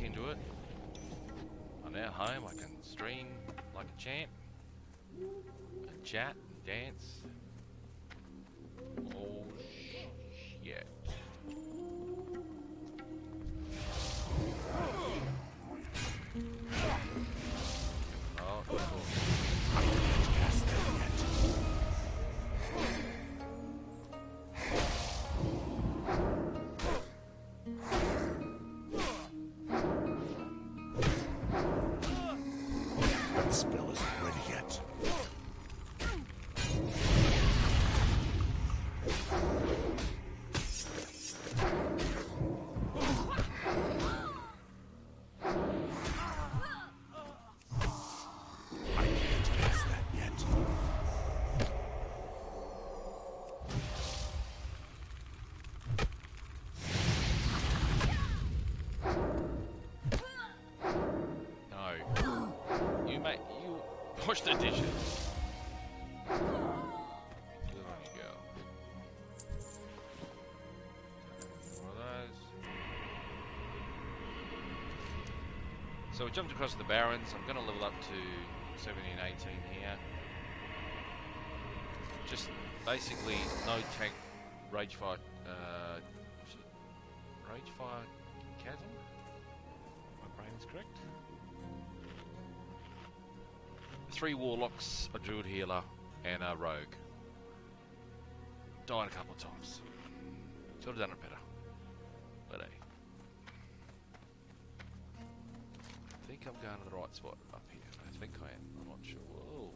into it. I'm now home. I can stream like a champ, and chat, and dance. Oh shit! Oh, That spell isn't ready yet. I can't cast that yet. no. You wash the dishes. Good on you, girl. One of those. So we jumped across the Barrens. I'm going to level up to 17, 18 here. Just basically no tank Ragefire, Ragefire Chasm? My brain is correct. 3 Warlocks, a Druid Healer, and a Rogue. Died a couple of times. Should have done it better. But hey. I think I'm going to the right spot up here. I think I am. I'm not sure. Whoa.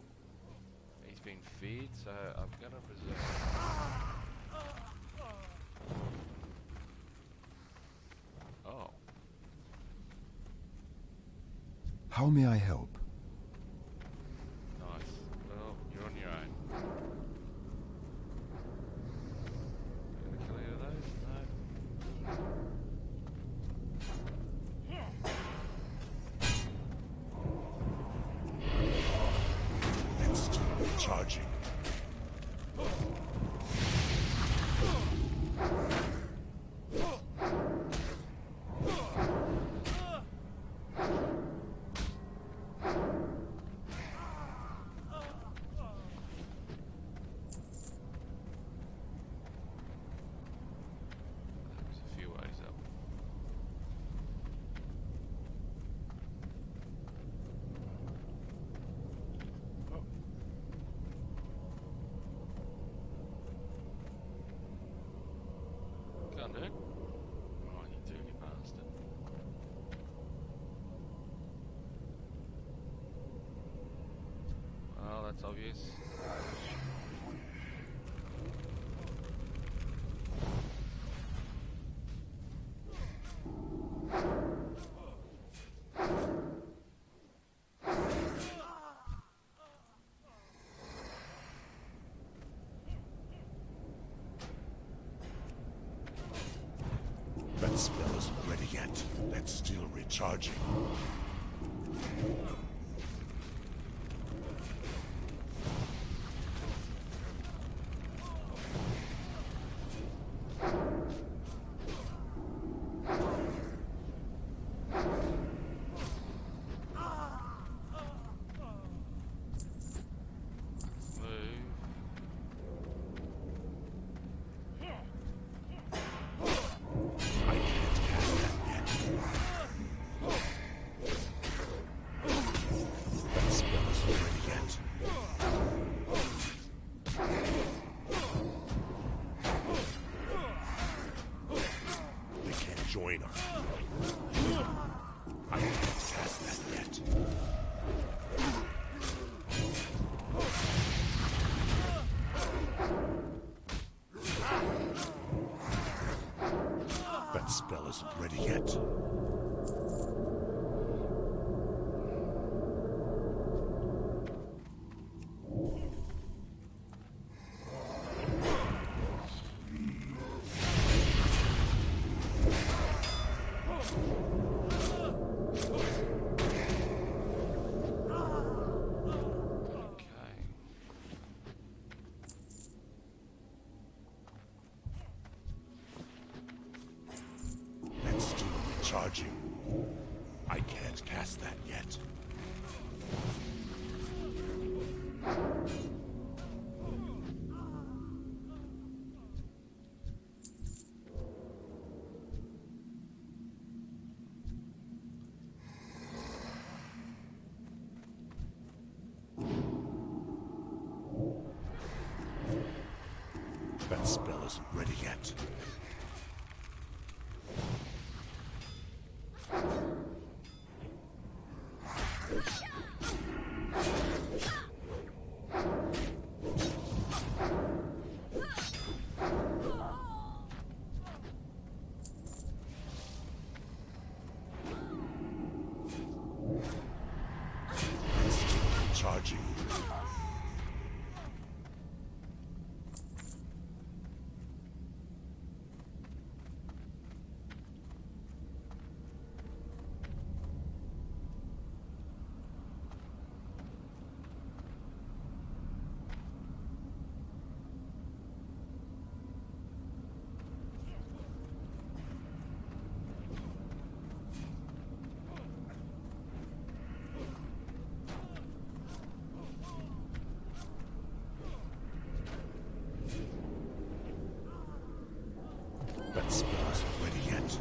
He's been feared, so I'm going to preserve. Oh. How may I help? Nice. Well, you're on your own. Gonna kill any of those? No. It's still recharging. There's a few ways up. Oh. Can't do it. Oh, you dirty bastard. Well, that's obvious. That spell isn't ready yet. That's still recharging. Move. I can't cast that yet. That spell isn't ready yet. They can't join us. I can't cast that yet. That spell isn't ready yet. Okay. That's still recharging. I can't cast that yet. That spell isn't ready yet. Charging. That spell isn't ready yet.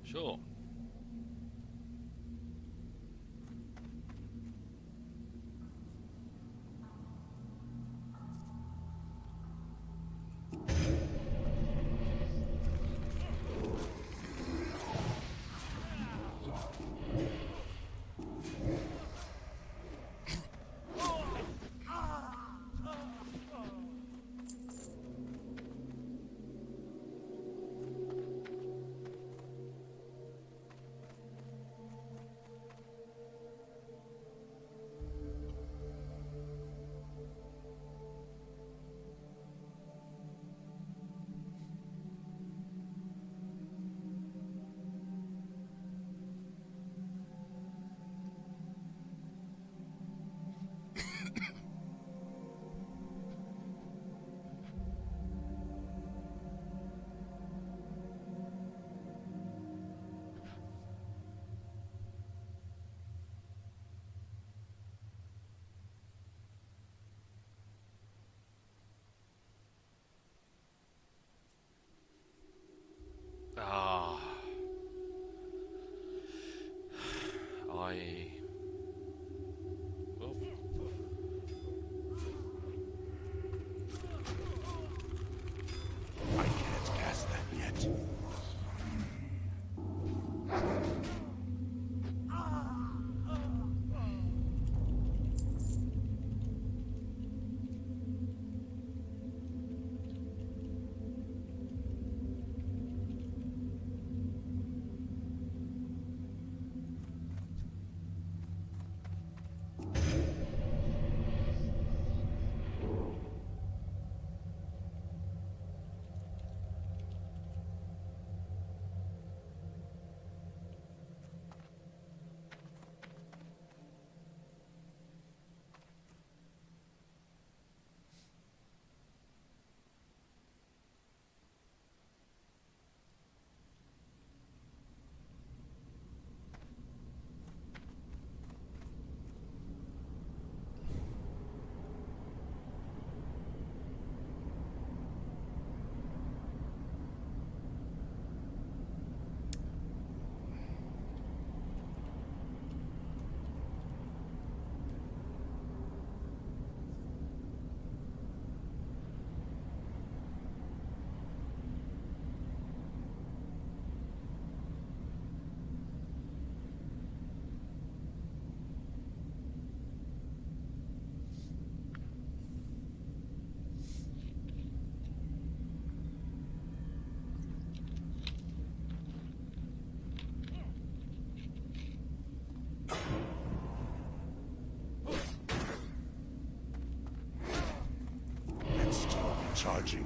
Sure. Ah, well, I can't cast that yet. recharging.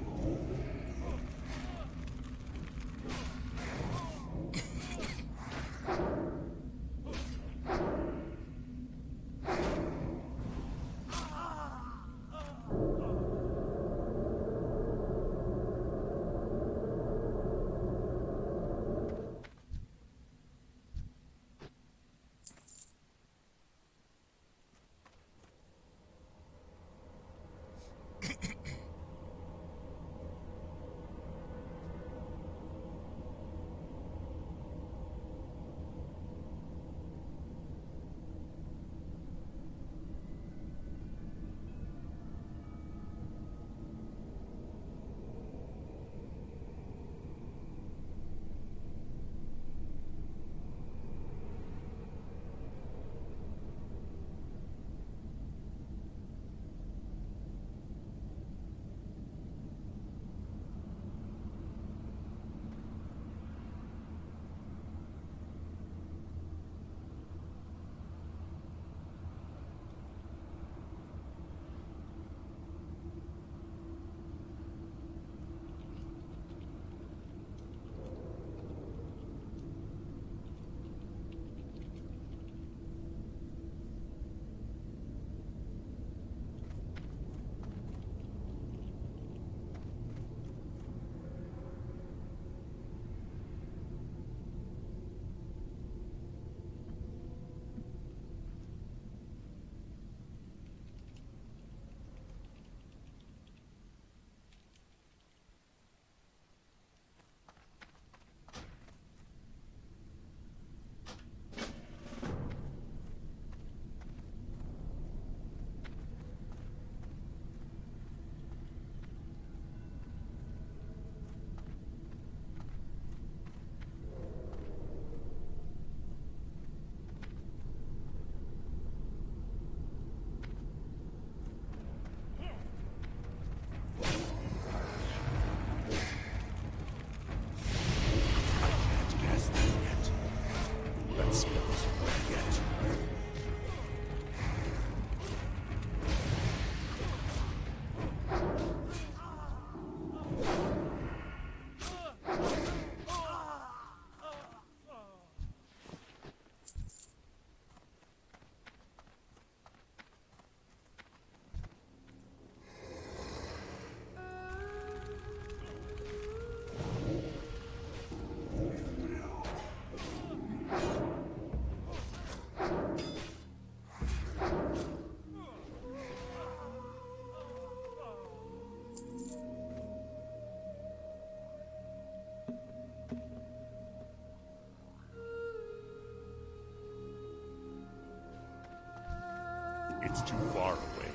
It's too far away.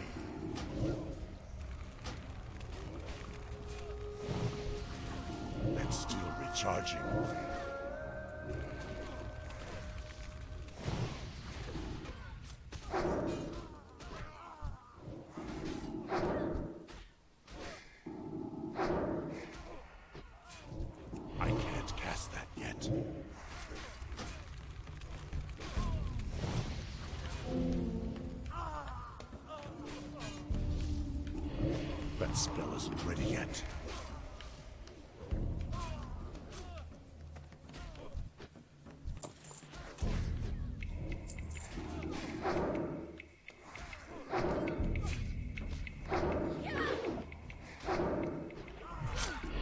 That's still recharging. I can't cast that yet. That spell isn't ready yet.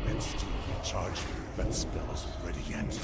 It's still recharging. That spell isn't ready yet.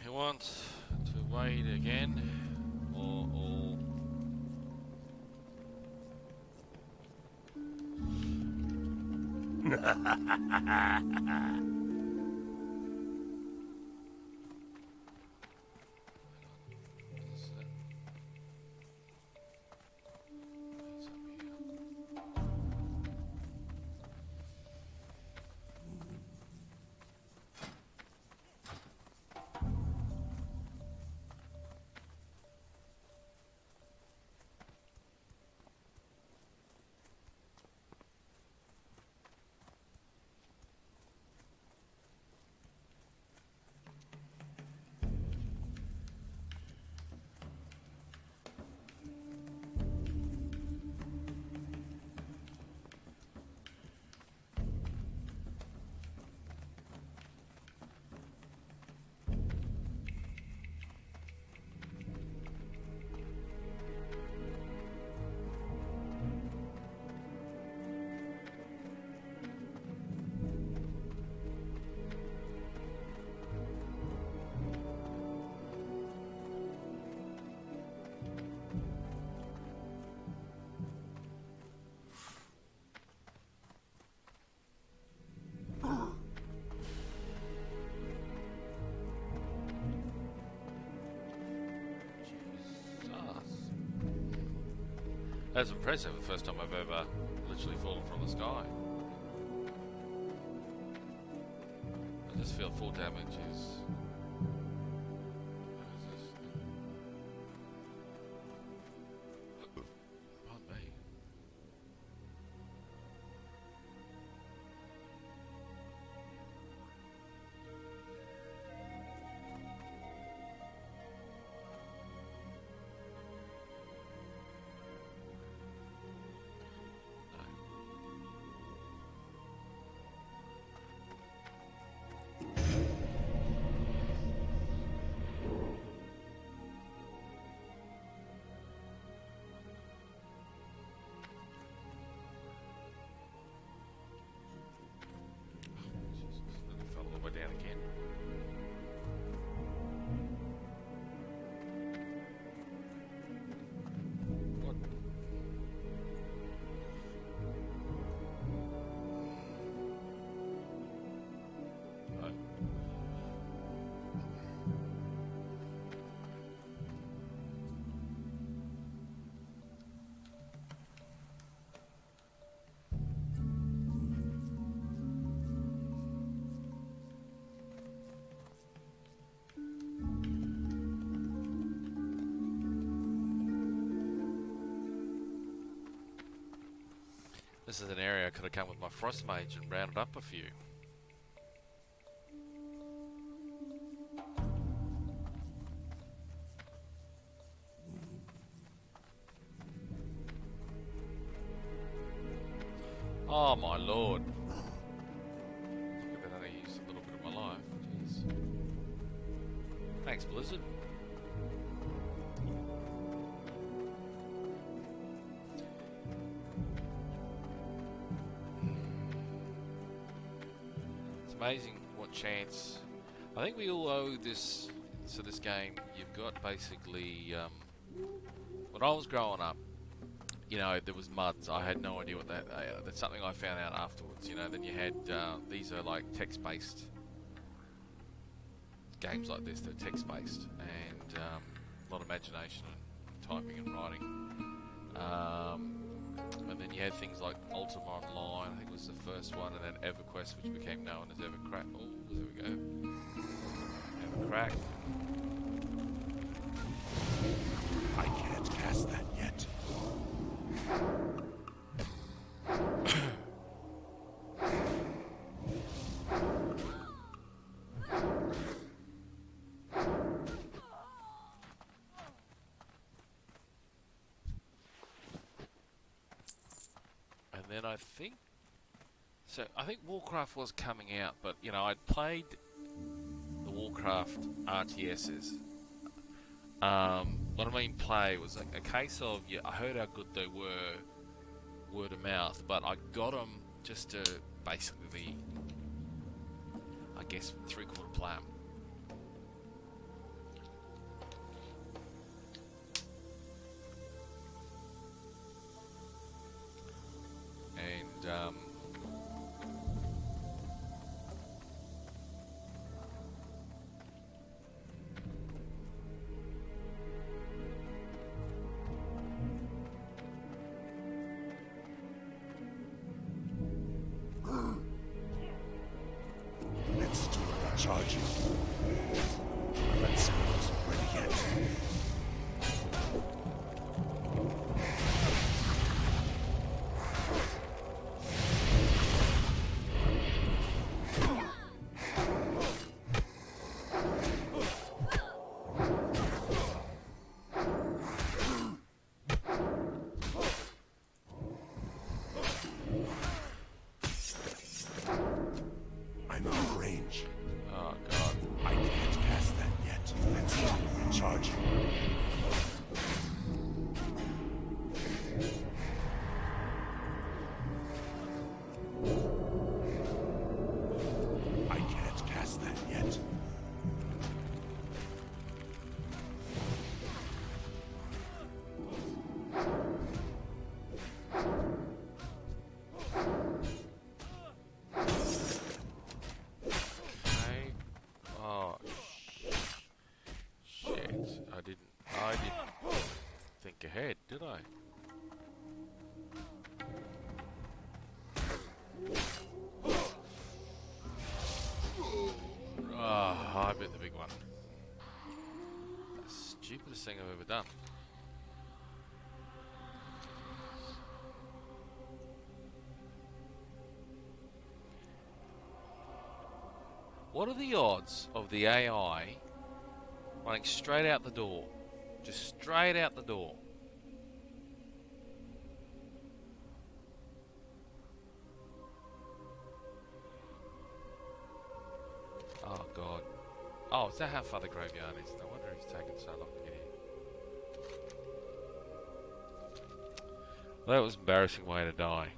You want to wait again, or That's impressive. The first time I've ever literally fallen from the sky. I just feel full damage is. What is this? Pardon me. Fell all the way down again. What? Oh. This is an area I could have come with my frost mage and rounded up a few. Oh my lord. Look at that, only used a little bit of my life. Jeez. Thanks, Blizzard. It's amazing what chance. I think we all owe this to this game. You've got basically, when I was growing up, you know, there was muds. I had no idea what that. That's something I found out afterwards. You know, then you had these are like text-based games like this. They're text-based and a lot of imagination and typing and writing. And then you had things like Ultima Online. I think was the first one, and then EverQuest, which became known as EverCrack. Oh, there we go. EverCrack. I can't cast that yet. And then I think Warcraft was coming out, but you know, I'd played the Warcraft RTSs. What I mean play was a case of, yeah, I heard how good they were word of mouth, but I got them just to basically, I guess, three-quarter play 'em. And Let's do a charging. That spell's ready yet. I'm out of range. oh god, I can't cast that yet. Let's do a charging. I can't cast that yet. okay. Oh shit! I didn't think ahead, did I? Ah, I bet the big one. The stupidest thing I've ever done. What are the odds of the AI running straight out the door? Just straight out the door. Oh god. Oh, is that how far the graveyard is? No wonder he's taken so long to get here. Well, that was an embarrassing way to die.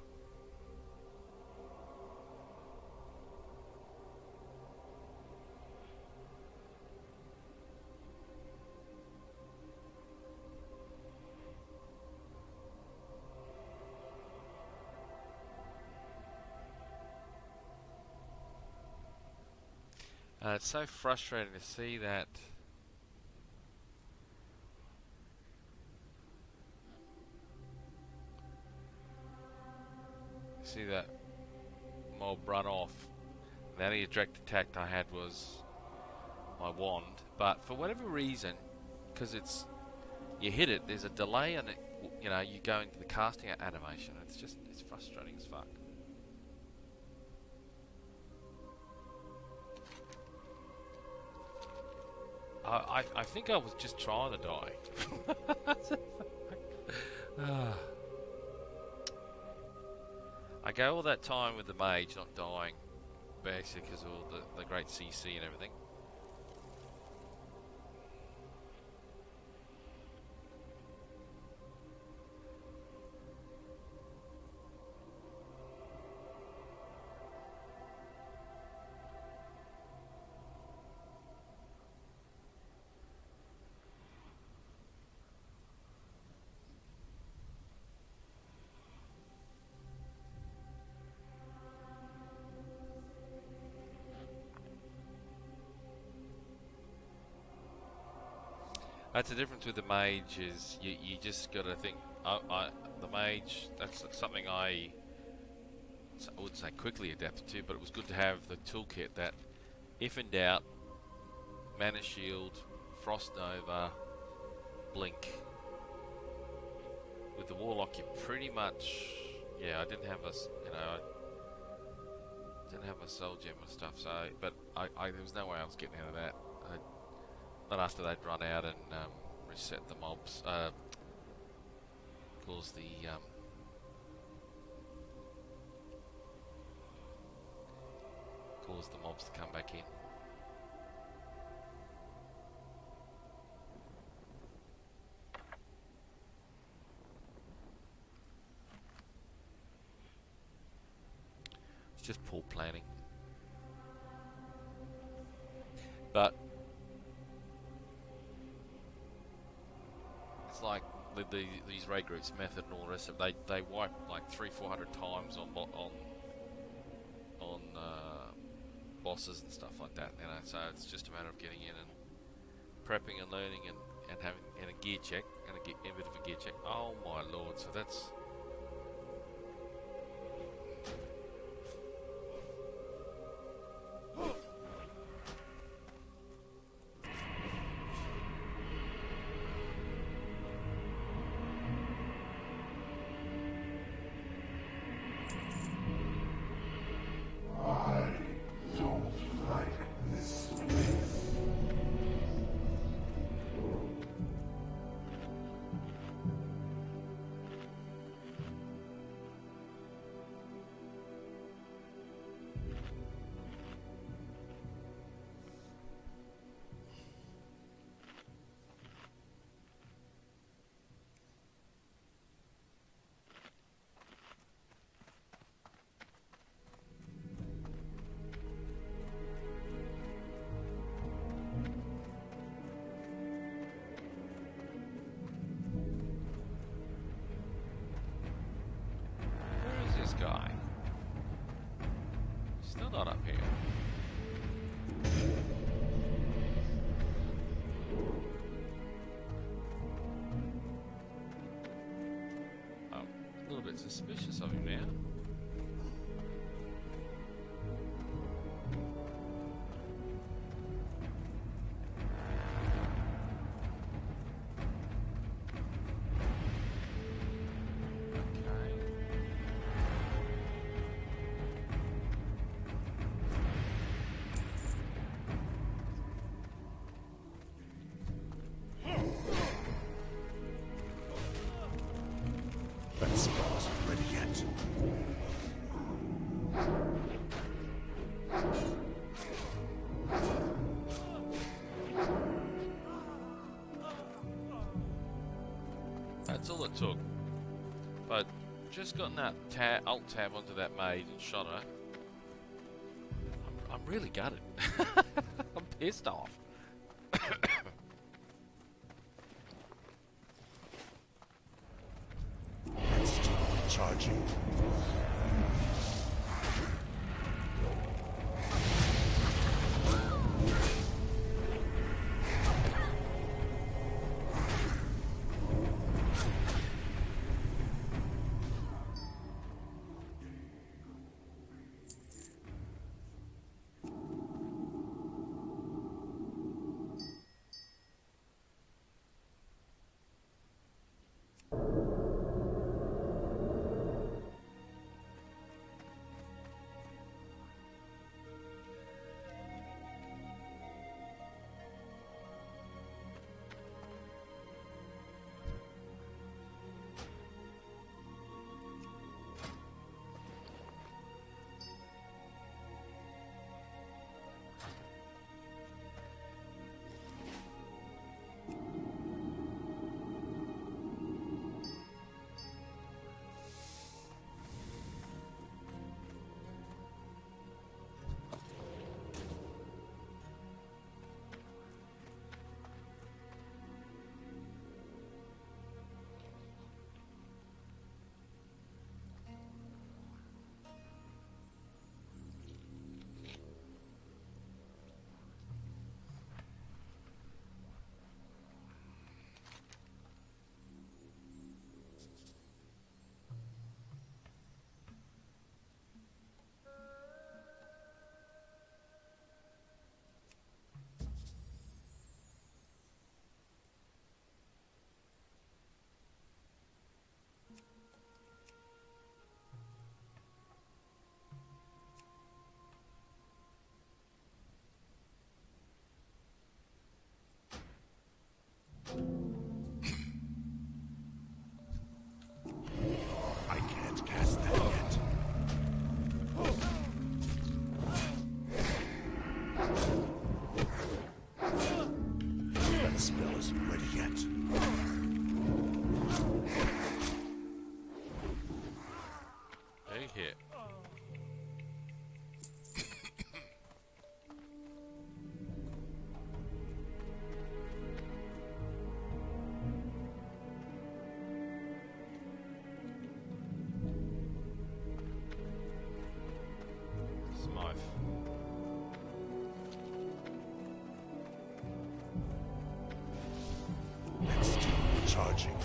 It's so frustrating to see that. See that mob run off. The only direct attack I had was my wand, but for whatever reason, because you hit it, there's a delay and it, you know, you go into the casting animation. It's frustrating as fuck. I think I was just trying to die. I go all that time with the mage not dying, basically because of all the great CC and everything. That's the difference with the mage is you just got to think. The mage, that's something I wouldn't say quickly adapted to, but it was good to have the toolkit that, if in doubt, mana shield, frost nova, blink. With the warlock, you pretty much, yeah. I didn't have a, didn't have a soul gem and stuff. So, but there was no way I was getting out of that. Not after they'd run out and reset the mobs, cause the mobs to come back in. It's just poor planning. But it's like these raid groups method and all the rest of it. They wipe like 300-400 times on bosses and stuff like that. You know, so it's just a matter of getting in and prepping and learning and having a gear check and a bit of a gear check. Oh my lord! So that's. Guy. Still not up here. I'm a little bit suspicious of him now. it took. But just gotten that alt tab onto that maid and shot her. I'm really gutted. I'm pissed off. It's still charging. I can't cast that yet. That spell isn't ready yet. Hey here. Smythe. It's still charging.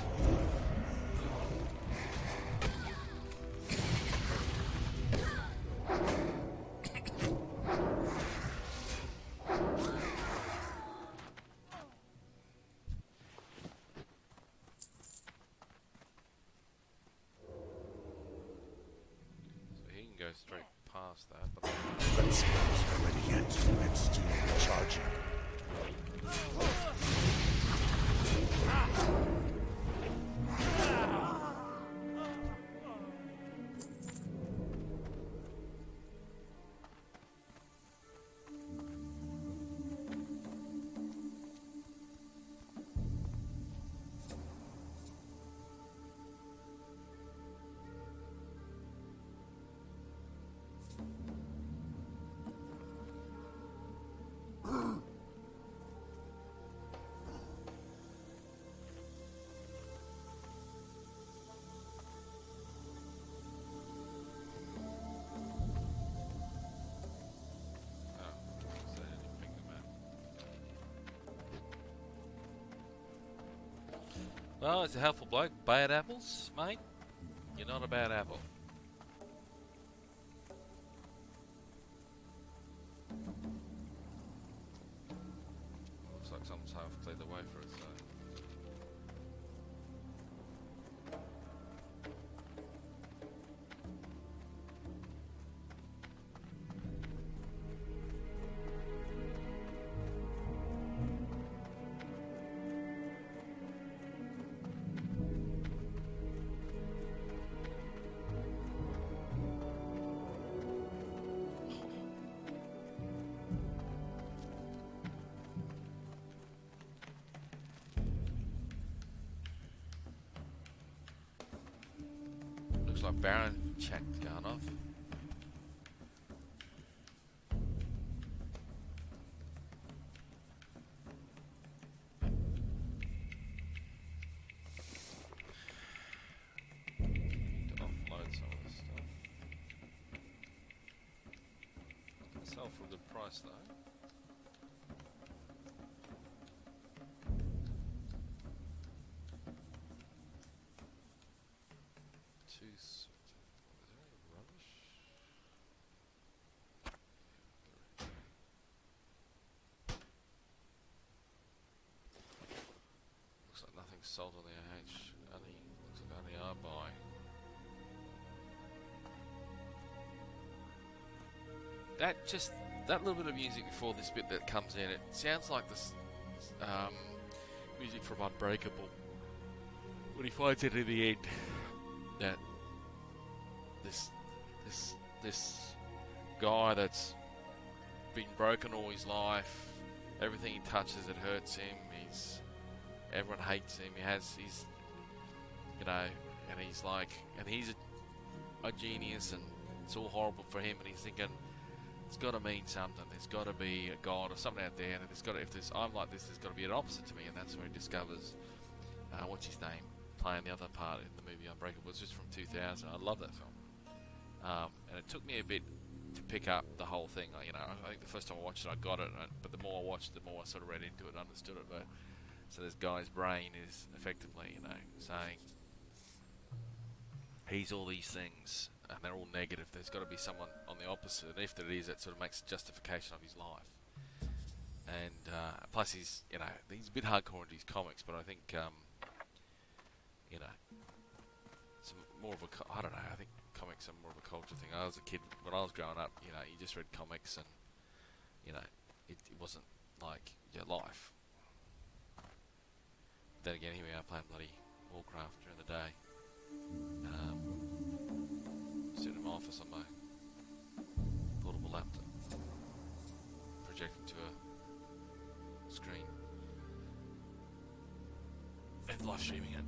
So he can go straight past that, but That spell isn't ready yet. It's still charging. so I didn't pick them out. Well, it's a helpful bloke. Bad apples, mate? You're not a bad apple. Looks like someone's half cleared the way for it, so. Looks like Baron checked going off. To offload some of this stuff. Sell for a good price though. Is there any rubbish? Looks like nothing's sold on the AH. Looks like only our buy. That little bit of music before this bit that comes in, it sounds like this music from Unbreakable. When he finds it in the end, that this guy that's been broken all his life, everything he touches it hurts him. Everyone hates him. He's and he's like, and he's a genius, and it's all horrible for him. And he's thinking, it's got to mean something. There's got to be a god or something out there, and if I'm like this, there's got to be an opposite to me. And that's where he discovers what's his name, playing the other part in the movie Unbreakable. It's just from 2000. I love that film. And it took me a bit to pick up the whole thing. I think the first time I watched it, I got it, but the more I watched, the more I sort of read into it and understood it. But so this guy's brain is effectively, saying he's all these things, and they're all negative. There's got to be someone on the opposite, and if there is, that sort of makes justification of his life. And plus, he's a bit hardcore into his comics, but I think it's more of a I don't know. I think comics are more of a culture thing. I was a kid when I was growing up. You just read comics, and it wasn't like your life. Then again, here we are playing bloody Warcraft during the day. Sitting in my office on my portable laptop, projecting to a screen, and live streaming it.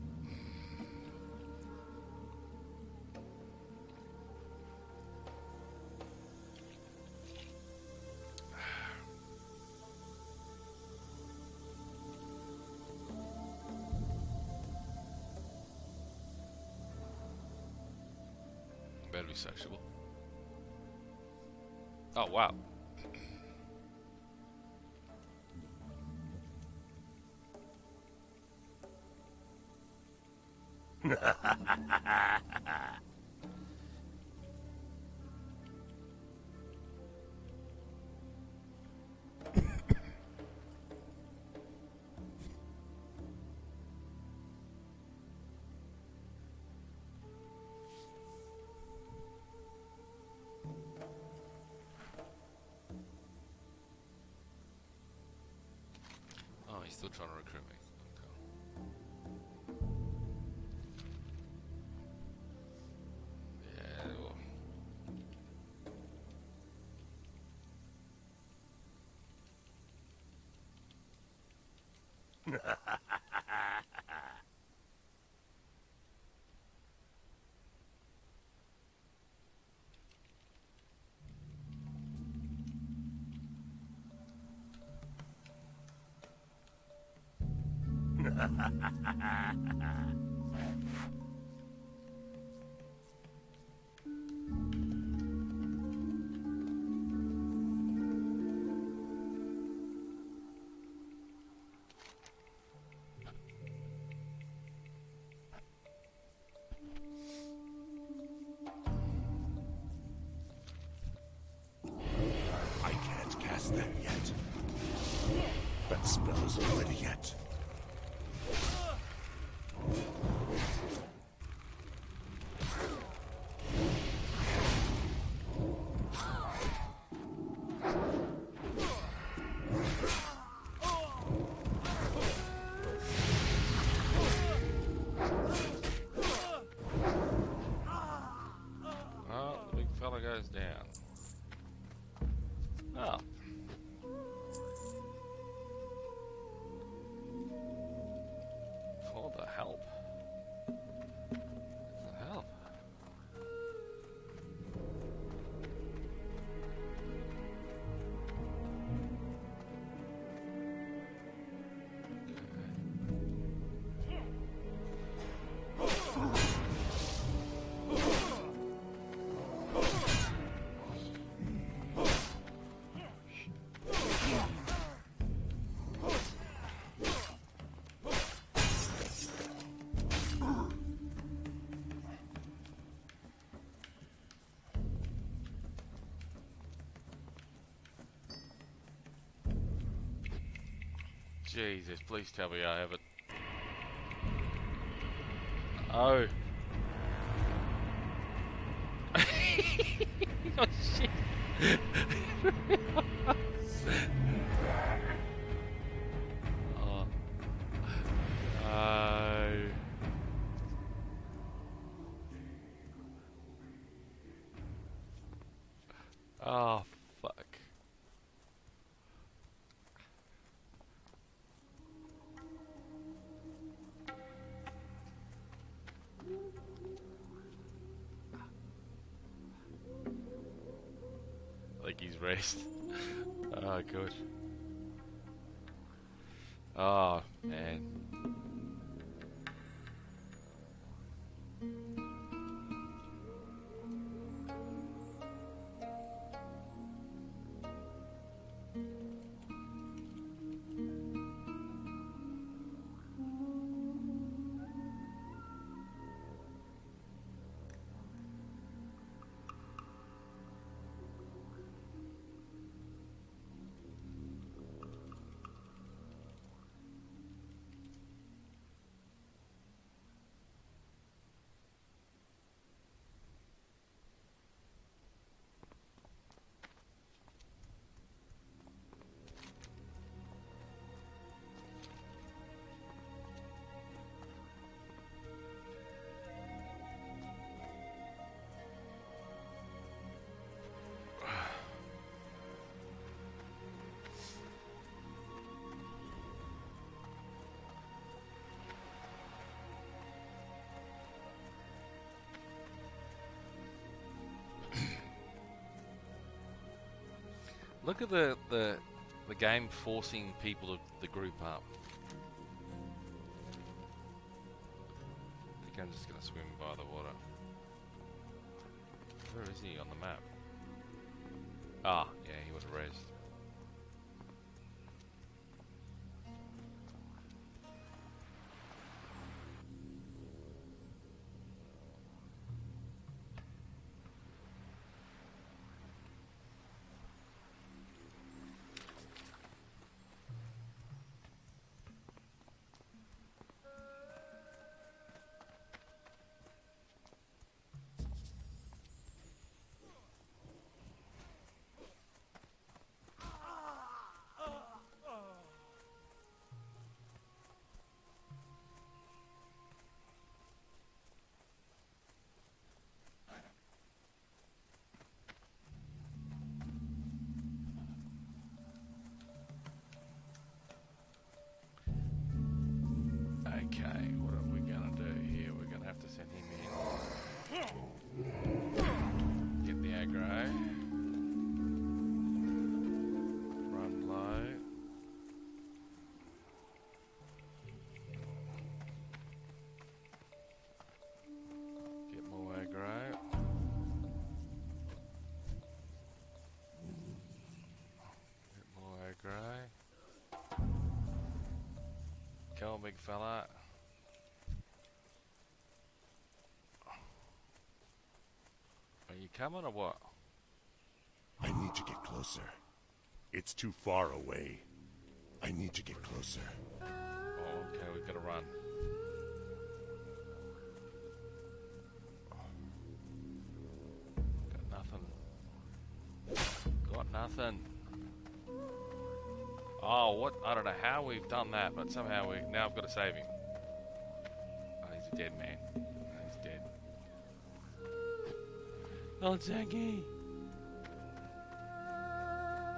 Better be sexual. Oh wow. He's still trying to recruit me. Okay. Yeah, well. I can't cast that yet. That spell isn't ready yet. Goes down. Oh. Jesus, please tell me I have it. Oh. Oh shit. Oh. Oh, fuck. I think he's raced. Oh, good. Oh, man. Look at the game forcing people to the group up. I think I'm just gonna swim by the water. Where is he on the map? Ah, yeah, he would have raised. Okay, what are we gonna do here? We're gonna have to send him in. Get the aggro. Run low. Get more aggro. Get more aggro. Come on, big fella. Are you coming or what? I need to get closer. It's too far away. I need to get closer. Oh, okay, we've got to run. Got nothing. Got nothing. Oh, what? I don't know how we've done that, but somehow now I've got to save him. Oh, he's a dead man. Oh, he's dead. Oh, Zaggy.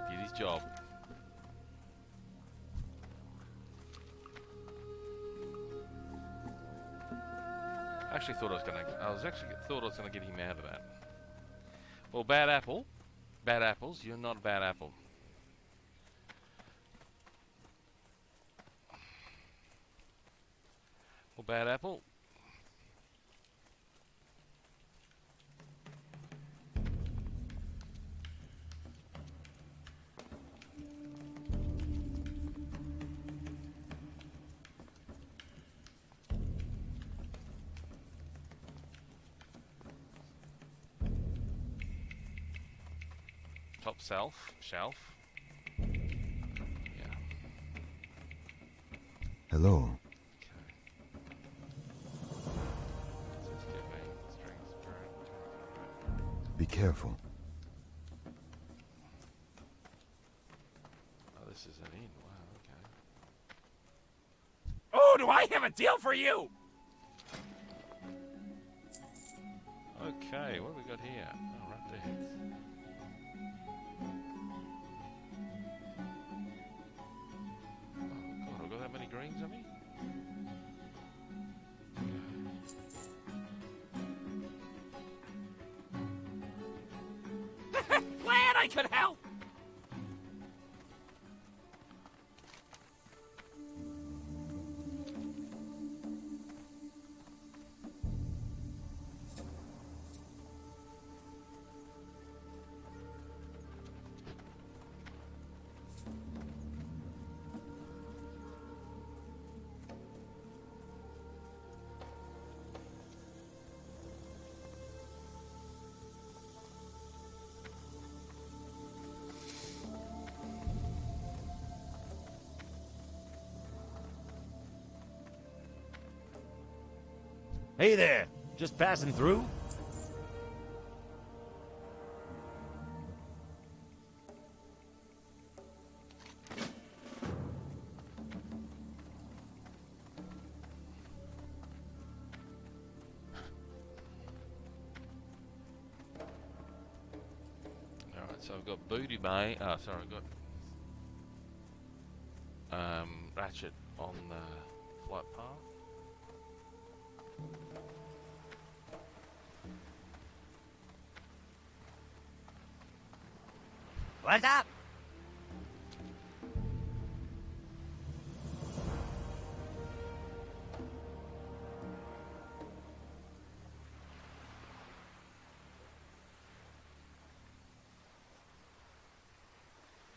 Did his job. I actually thought I was gonna get him out of that. Well, bad apple. Bad apples. You're not a bad apple. Well, bad apple. Top shelf. Yeah. Hello. Okay. Just giving strength spirit. Be careful. Oh, this is an inn. Wow, okay. Oh, do I have a deal for you? Okay, what have we got here? Oh, right there. Oh, God, I've got that many greens on me? Glad I could help. Hey there, just passing through? Alright, so I've got Booty Bay. Oh, sorry, I've got Ratchet on the flight path. What's up?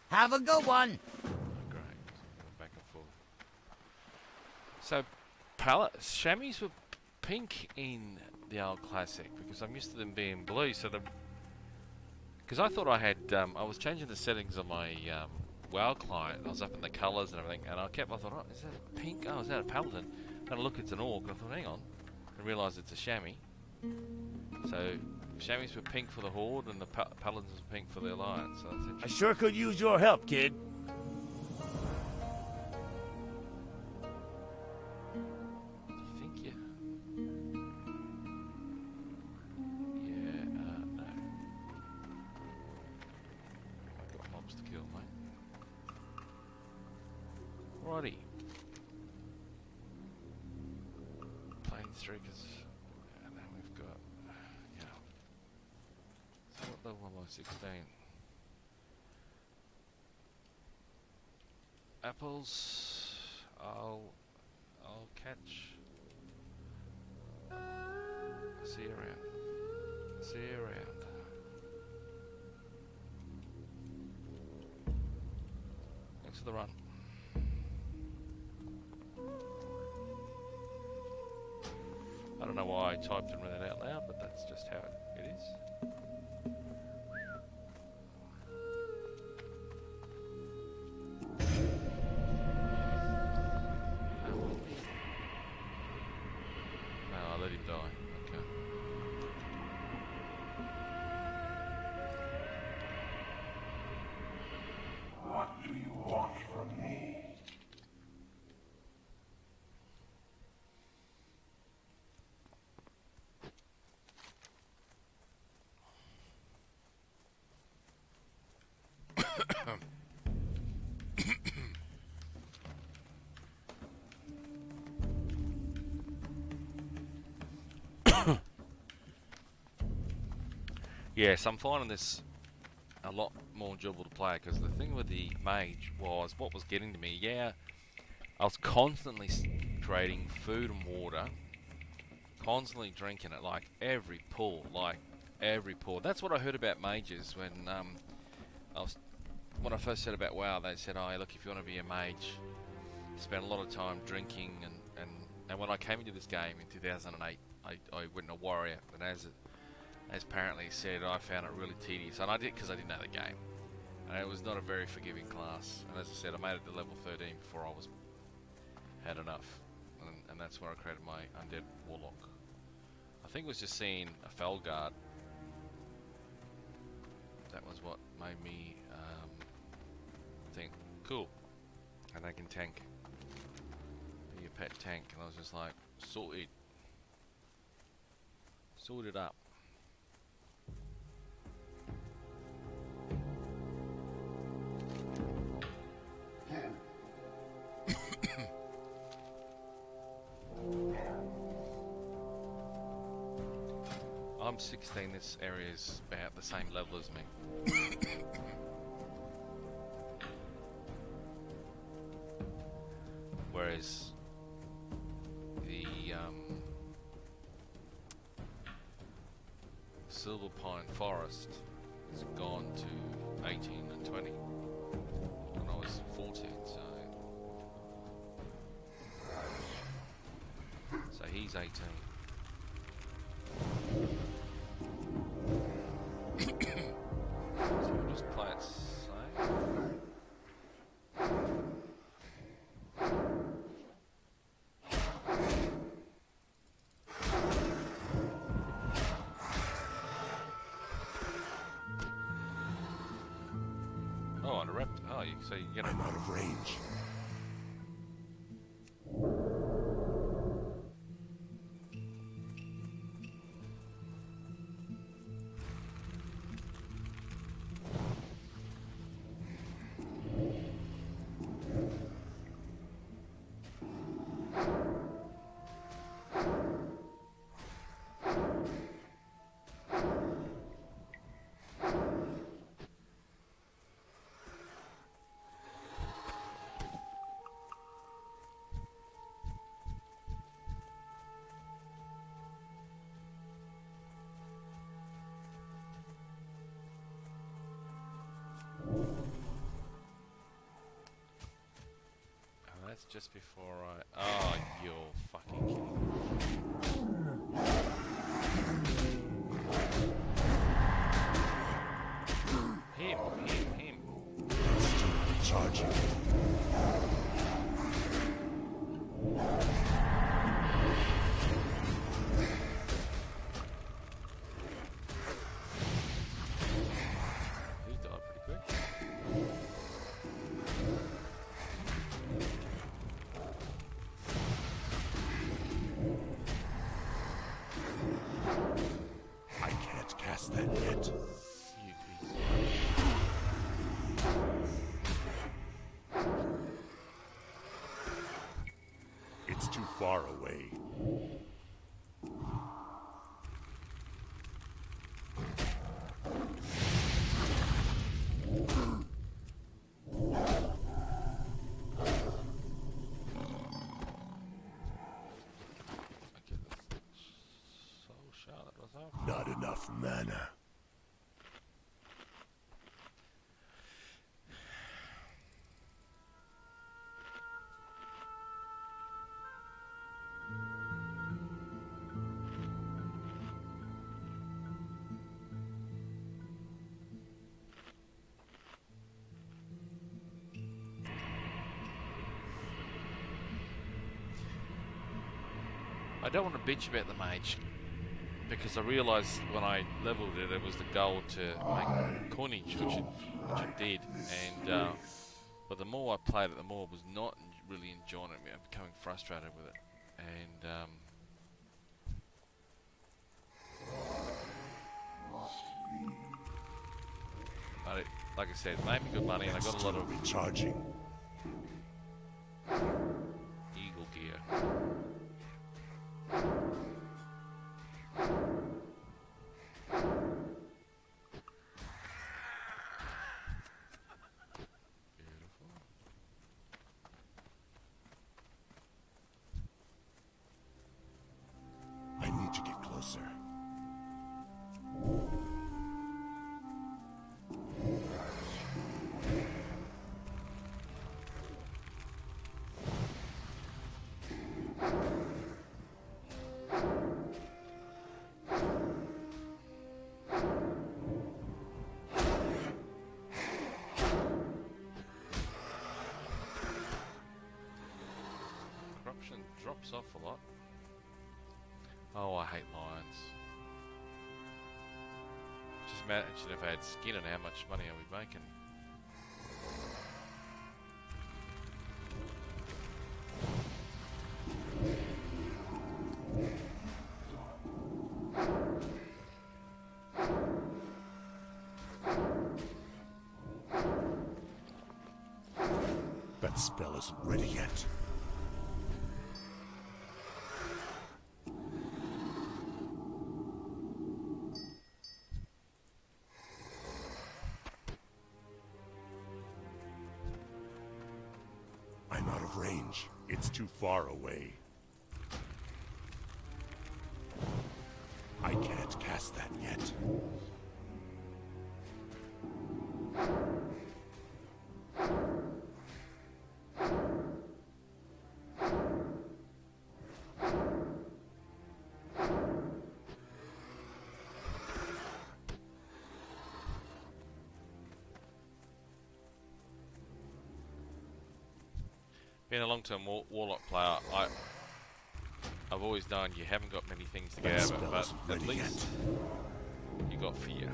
Have a good one. Oh, great. So back and forth. So, chamois were pink in the old classic because I'm used to them being blue. So because I thought I had, I was changing the settings on my WoW client. I was up in the colours and everything, and I thought, oh, is that a pink? Oh, is that a paladin? And I look, it's an orc. And I thought, hang on, and realised it's a chamois. So chamois were pink for the Horde, and the paladins were pink for the Alliance. So that's I interesting. sure could use your help, kid. Do you think you? Yeah, no. I've got mobs to kill, mate. Righty. Planeswalkers. And then we've got, yeah. So what level am I? 16. Apples. I'll catch. See you around. See you around. Thanks for the run. I don't know why I typed and read that out loud, but that's just how it is. No, I let him die. Okay. What do you want from me? Yes, I'm finding this a lot more enjoyable to play because the thing with the mage was what was getting to me. Yeah, I was constantly trading food and water, constantly drinking it, like every pull. That's what I heard about mages when when I first said about WoW. They said, "Oh, look, if you want to be a mage, spend a lot of time drinking." And when I came into this game in 2008, I went a warrior, and as apparently said, I found it really tedious, and I did because I didn't know the game, and it was not a very forgiving class. And as I said, I made it to level 13 before I was had enough, and that's where I created my undead warlock. I think it was just seeing a fell guard. That was what made me think, cool, and I can tank. Be a pet tank, and I was just like, sorted up. I'm 16, this area is about the same level as me. Whereas the Silver Pine Forest has gone to 18 and 20 when I was 14, so he's 18. So we'll just play it safe. Oh, and a raptor. Oh, so you get I'm out of range. That's just before I... Oh, you're fucking kidding me. Him. Charging. He died pretty quick. I can't cast that yet. You piece. It's too far away. Okay, that's so shot. What's up? Not enough mana. I don't want to bitch about the mage, because I realised when I leveled it, it was the goal to make coinage, which it did, and but the more I played it, the more I was not really enjoying it. I'm becoming frustrated with it, and but it, like I said, it made me good money, and I got a lot of Recharging. eagle gear. Beautiful. I need to get closer. drops off a lot. Oh, I hate lions. Just imagine if I had skin and how much money I'd be making. That spell isn't ready yet. I'm out of range. It's too far away. I can't cast that yet. Being a long-term Warlock player, I've always known you haven't got many things to get out of it, but at least you got fear.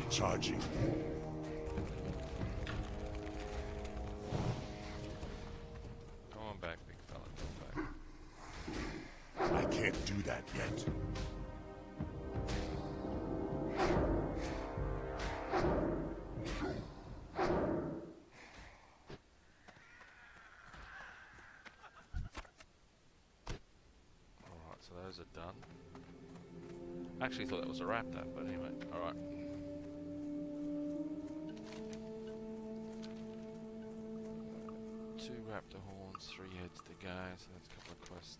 Charging. Come on back, big fella. Come back. I can't do that yet. Alright, so those are done. I actually thought that was a raptor, but anyway, alright. Raptor horns, 3 heads to go, so that's a couple of quests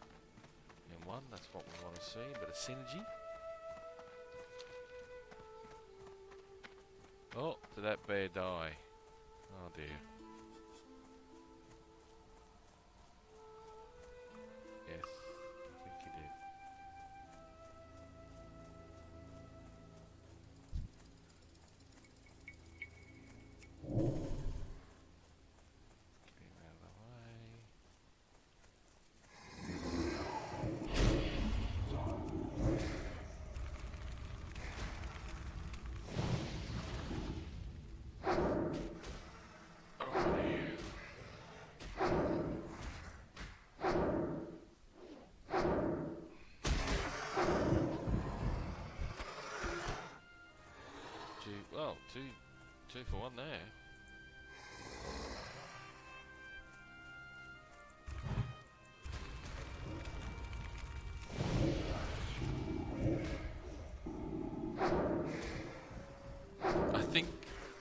in one. That's what we want to see, a bit of synergy. Oh, did that bear die? Oh dear. Yes, I think he did. Well, two for one there.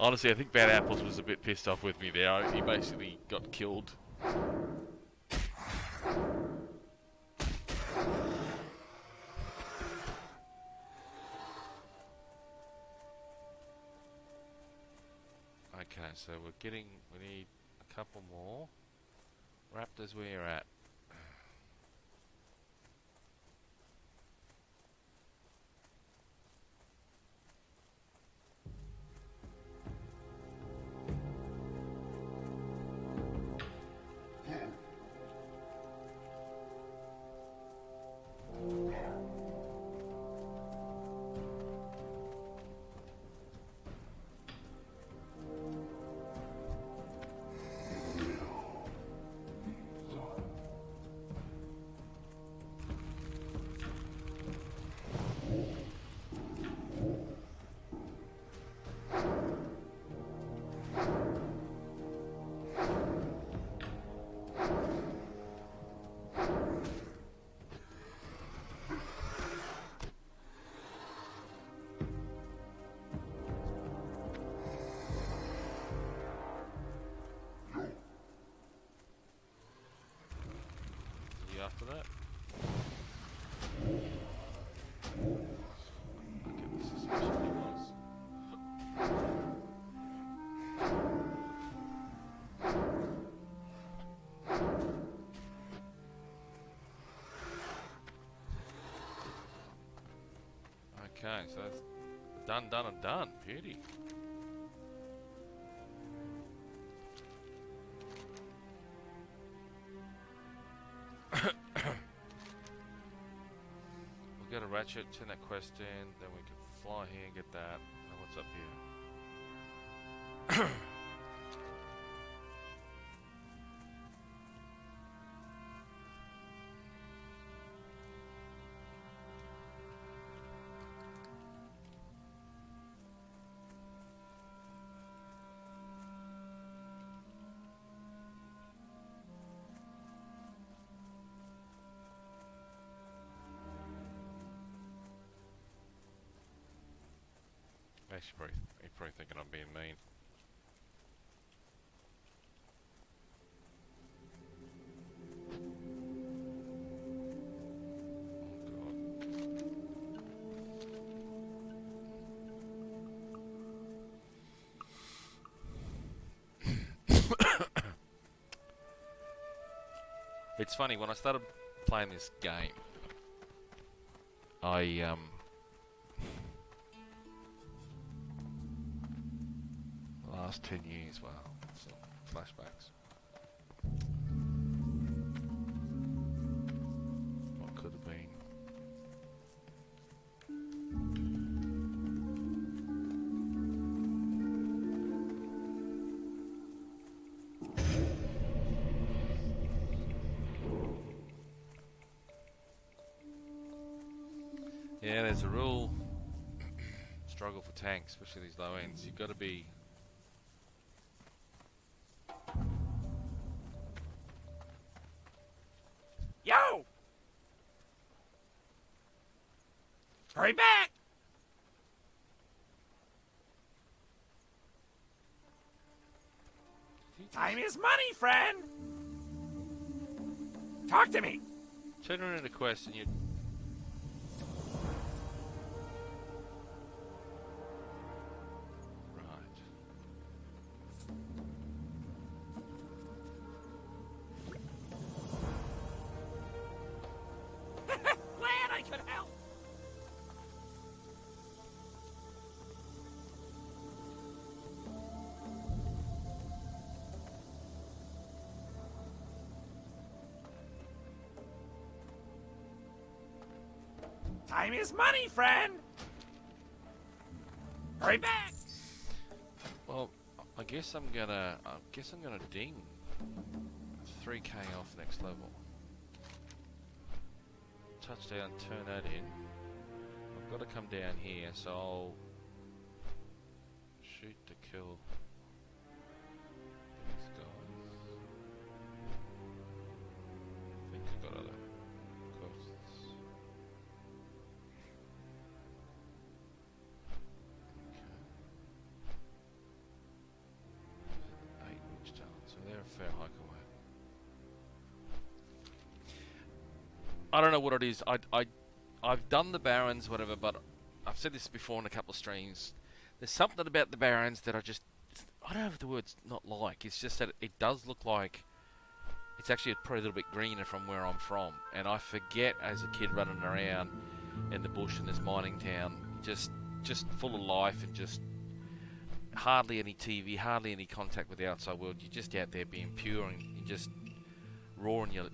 Honestly, I think Bad Apples was a bit pissed off with me there. He basically got killed. Okay, so we need a couple more. Raptors, where you're at. After that. Okay, so that's done, done, and done. Beauty. We'll get a ratchet, turn that quest in, then we can fly here and get that. Now what's up here? Actually, he's probably thinking I'm being mean. It's funny, when I started playing this game, last 10 years, wow, some flashbacks. What could have been? Yeah, there's a real struggle for tanks, especially these low ends. You've got to be... Yo! Hurry back! Time is money, friend! Talk to me! Turn around a quest and you... Glad I could help! Time is money, friend! Hurry back! Well, I guess I'm gonna ding 3k off next level. Touchdown, turn that in. I've got to come down here, so I'll shoot to kill these guys. I think I've got other quests. Okay. 8 witch talent, so they're a fair hike away. I don't know what it is. I've done the Barons, whatever, but I've said this before in a couple of streams. There's something about the Barons that I don't know if the word's not like. It's just that it does look like it's actually probably a little bit greener from where I'm from. And I forget as a kid running around in the bush in this mining town, just full of life and just hardly any TV, hardly any contact with the outside world. You're just out there being pure and you just raw in your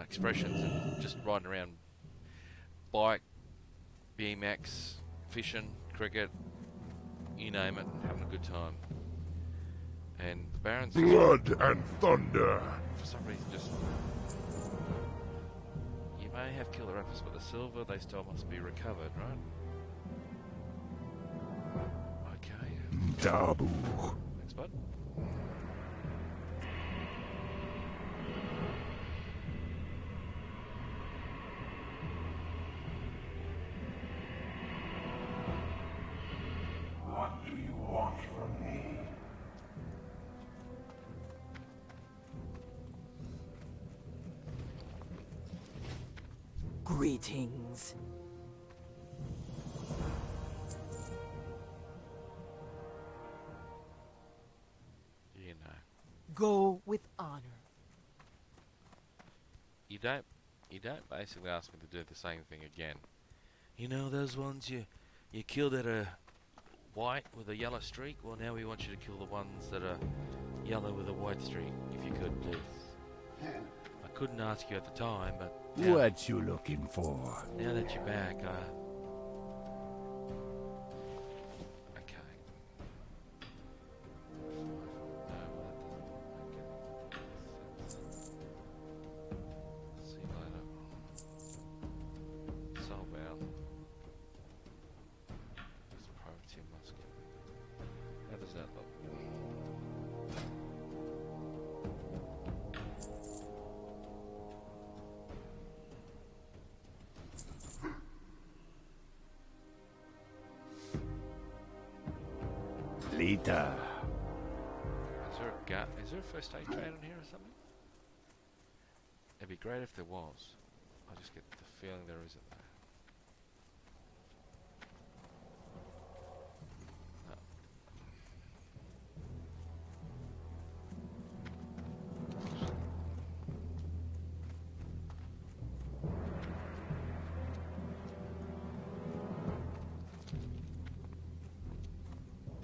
expressions and just riding around, bike, BMX, fishing, cricket, you name it, having a good time. And the Barons, Blood and thunder. for some reason, just you may have killer rappers, but the silver they stole must be recovered, right? Okay. Dabu. Thanks, bud. What do you want from me? Greetings. You know, Go with honor. you don't basically ask me to do the same thing again. You know those ones you killed that are white with a yellow streak? Well, now we want you to kill the ones that are yellow with a white streak, if you could, please. I couldn't ask you at the time, but now, What you looking for? now that you're back, okay. See you later. Soulbound. Just priority musket. How does that look? Lita. Is there a first aid trade on here or something? It'd be great if there was. I just get the feeling there isn't there.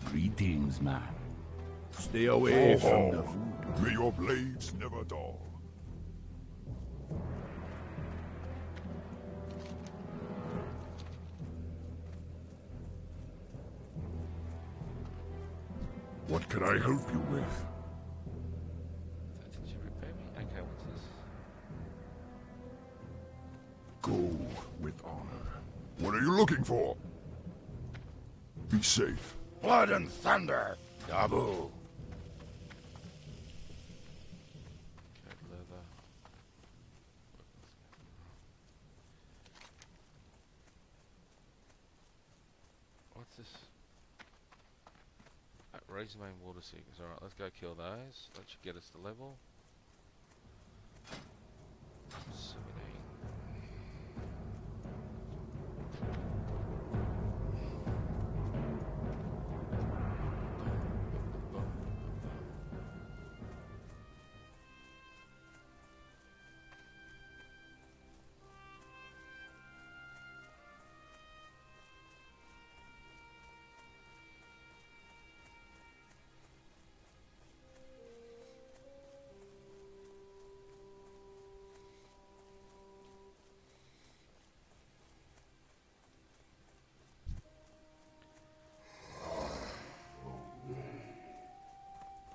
Greetings, man. Stay away from the food. May your blades never dull. What can I help you with? Did you repair me? Okay, what's this? Go with honor. What are you looking for? Be safe. Blood and thunder. Dabu. Okay, leather. What's this? Raise main water seekers. Alright, let's go kill those. That should get us to level 17.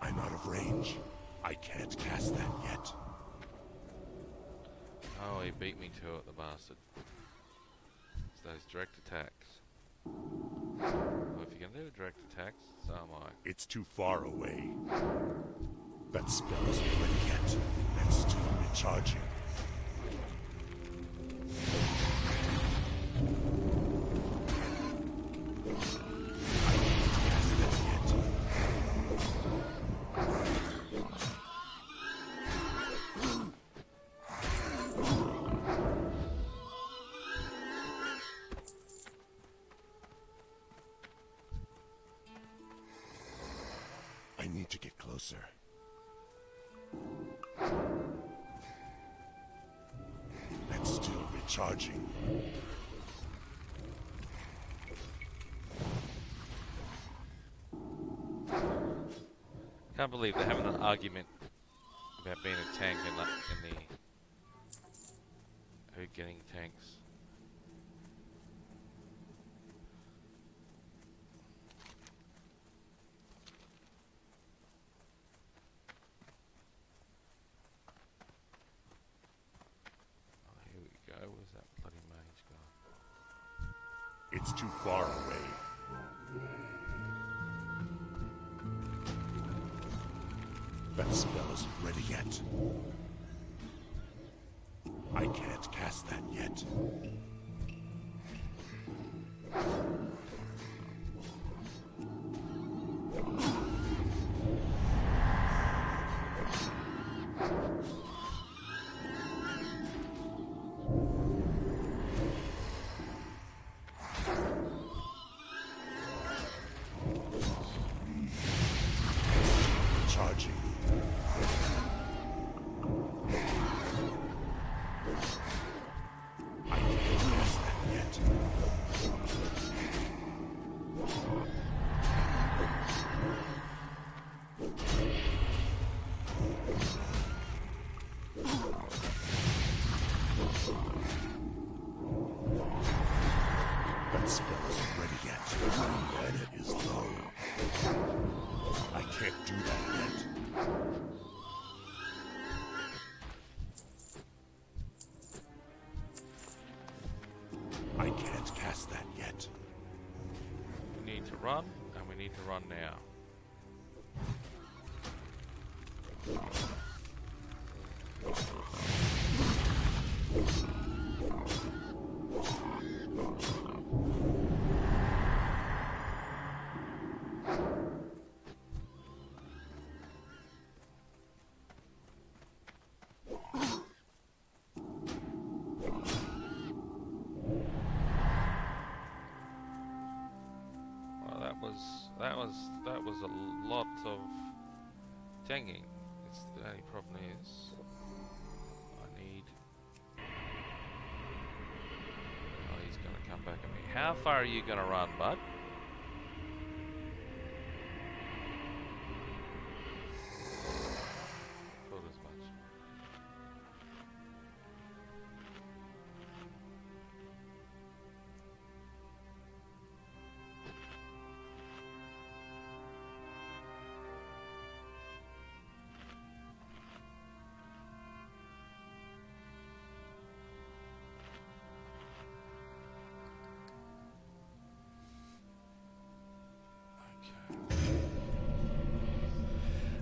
I'm out of range. I can't cast that yet. Oh, he beat me to it, the bastard. It's those direct attacks. Well, if you can do direct attacks, so am I. It's too far away. That spell isn't ready yet. That's still recharging. I need to get closer. That's still recharging. Can't believe they're having an argument about being a tank in the who getting tanks. Oh, here we go. Where's that bloody mage gone? It's too far away. That spell isn't ready yet. I can't cast that yet. Charging. I can't cast that yet. run, and we need to run now. That was a lot of tanging. The only problem is I need. Oh, he's gonna come back at me. How far are you gonna run, bud? Thought as much.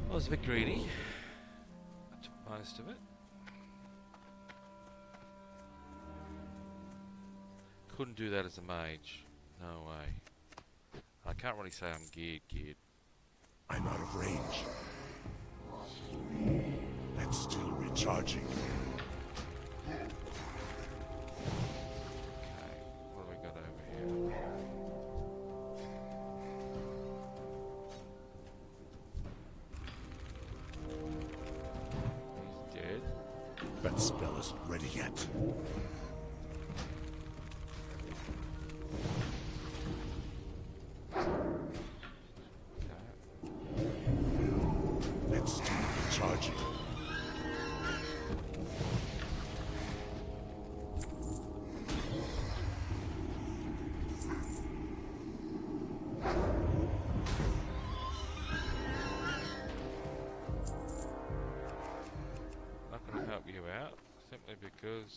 I was a bit greedy. I took most of it. Couldn't do that as a mage. No way. I can't really say I'm geared. I'm out of range. That's still recharging. Okay, what have we got over here? He's dead. That spell isn't ready yet. That's still recharging. Not going to help you out simply because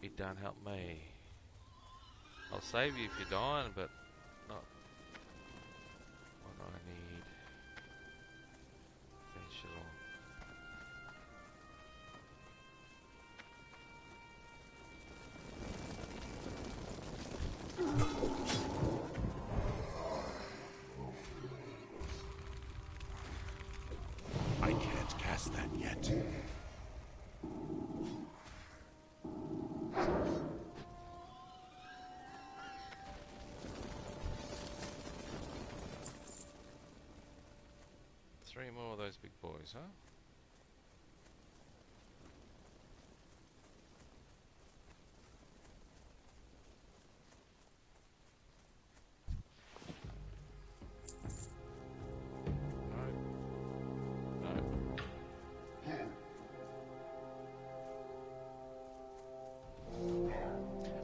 it don't help me. I'll save you if you're dying, but not what I need. Finish it all. I can't cast that yet. Three more of those big boys, huh? No. No.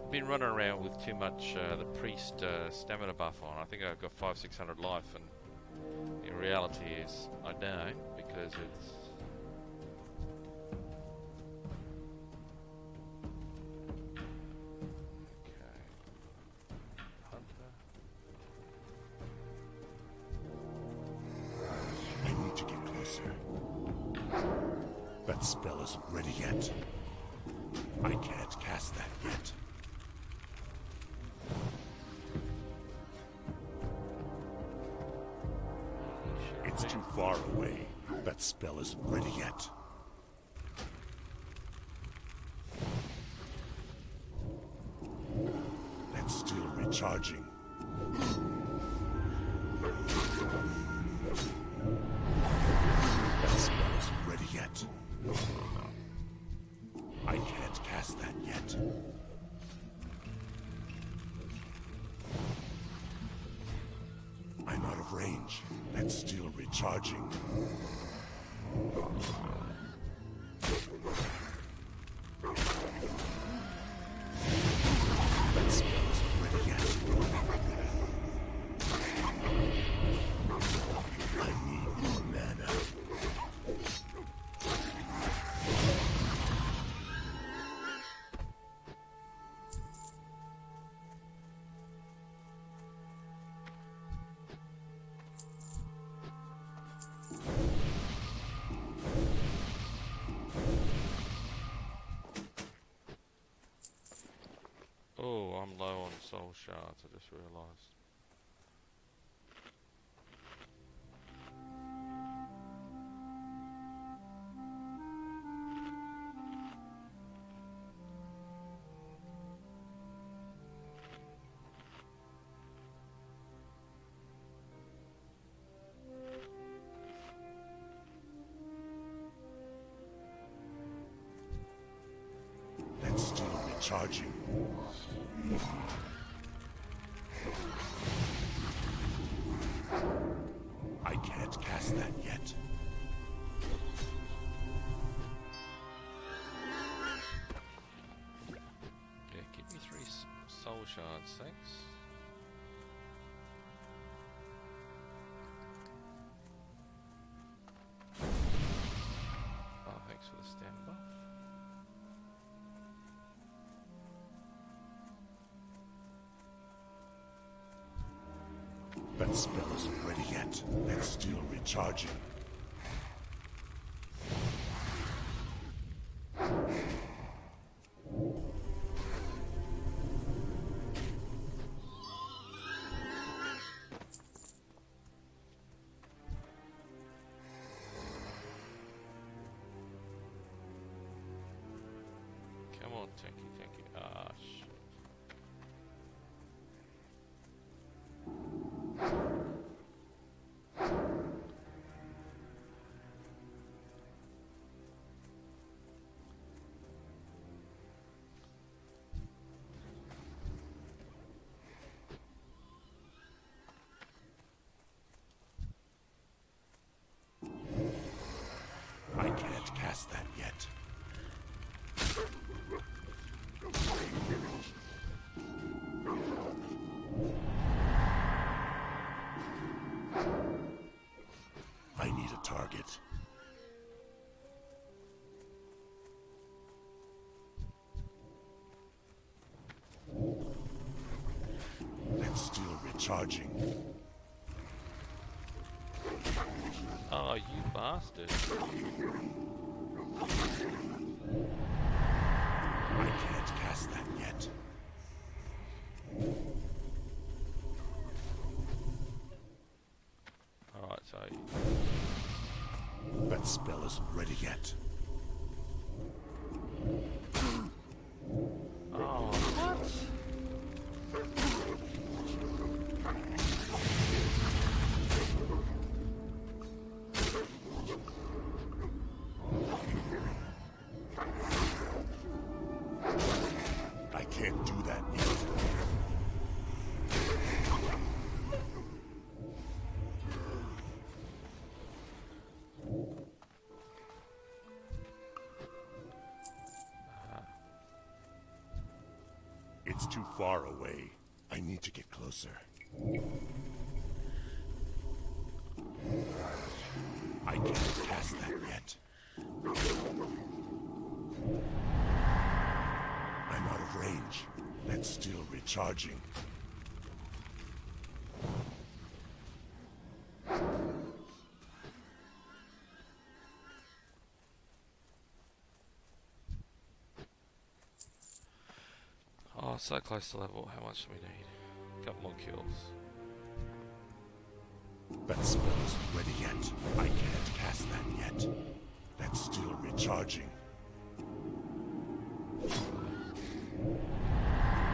I've been running around with too much the priest stamina buff on. I think I've got 500-600 life, and the reality is I don't, because it's okay. Hunter. I need to get closer. That spell isn't ready yet. I can't cast that yet. It's too far away. That spell isn't ready yet. That's still recharging. That spell isn't ready yet. I can't cast that yet. I'm out of range. That's still recharging. That spell isn't ready yet. I need more mana. I'm low on soul shards, I just realised. That's still recharging. I can't cast that yet. Yeah, give me 3 soul shards, thanks. Oh, thanks for the stem buff. That spell isn't ready yet. It's still recharging. Come on, tanky. Ah, shit. I can't cast that yet. I need a target. That's still recharging. Oh, you bastard. I can't cast that yet. Alright, so... That spell isn't ready yet. Oh, what? I can't do that yet. It's too far away. I need to get closer. I can't cast that yet. I'm out of range. That's still recharging. Oh, so close to level. How much do we need? A couple more kills. That spell isn't ready yet. I can't cast that yet. That's still recharging.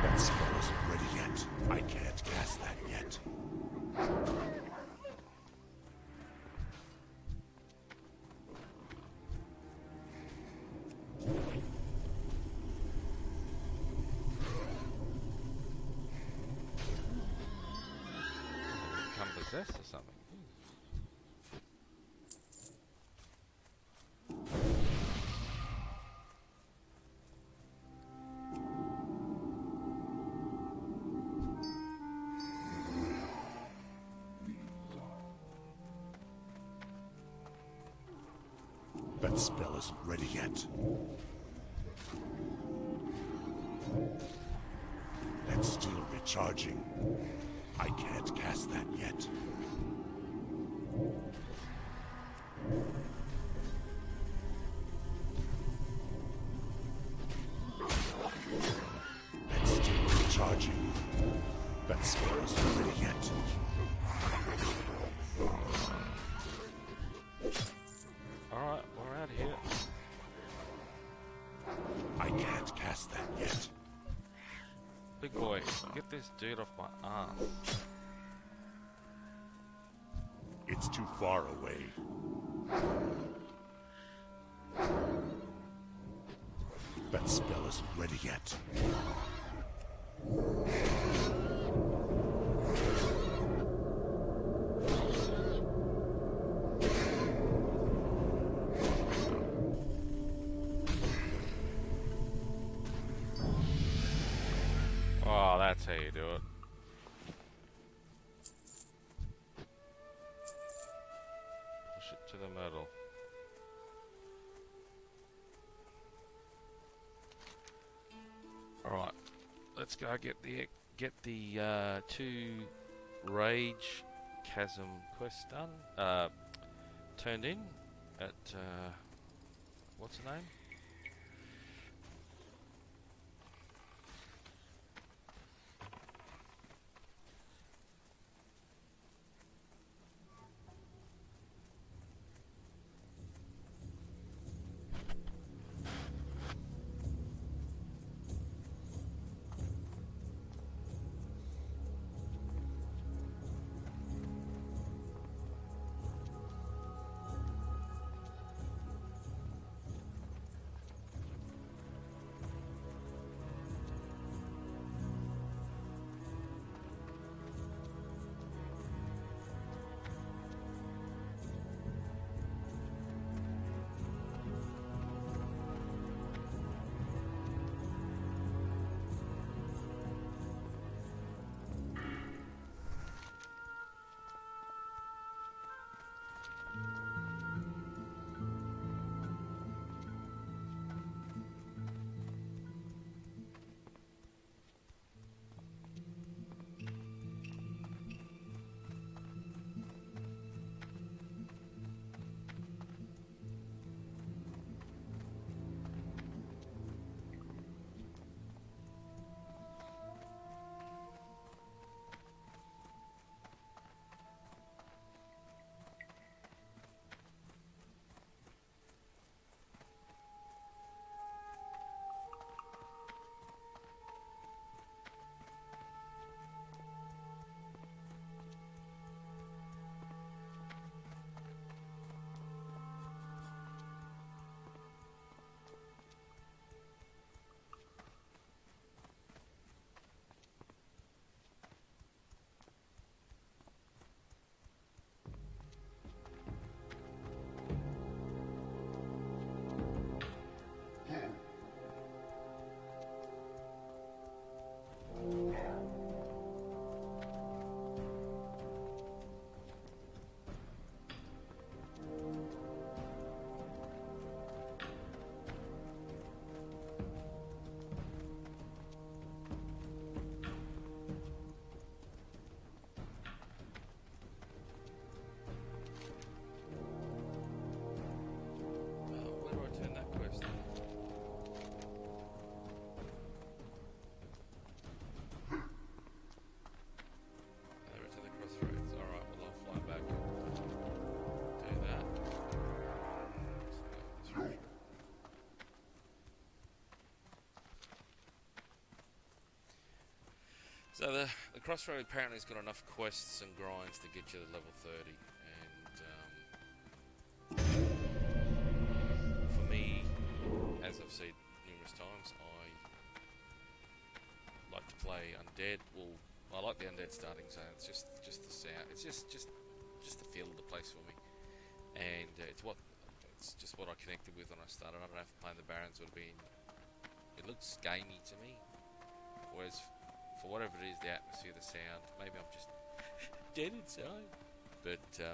That spell isn't ready yet. I can't cast that yet. Become possessed or something. That spell isn't ready yet. That's still recharging. I can't cast that yet. That's still recharging. Big boy, get this dude off my ass. It's too far away. That spell isn't ready yet. Oh, that's how you do it. Push it to the middle. Alright, let's go get the 2 Rage Chasm quests done. Turned in at what's the name? Where do I turn that quest? Over to the crossroads. Alright, well I'll fly back and do that. So the crossroad apparently has got enough quests and grinds to get you to level 30, and for me, as I've said numerous times, I like to play undead. Well, I like the undead starting zone. It's just the sound. It's just the feel of the place for me, and it's just what I connected with when I started. I don't know if playing the Barons would have been. It looks gamey to me, whereas for whatever it is, the atmosphere, the sound, maybe I'm just dead inside, but you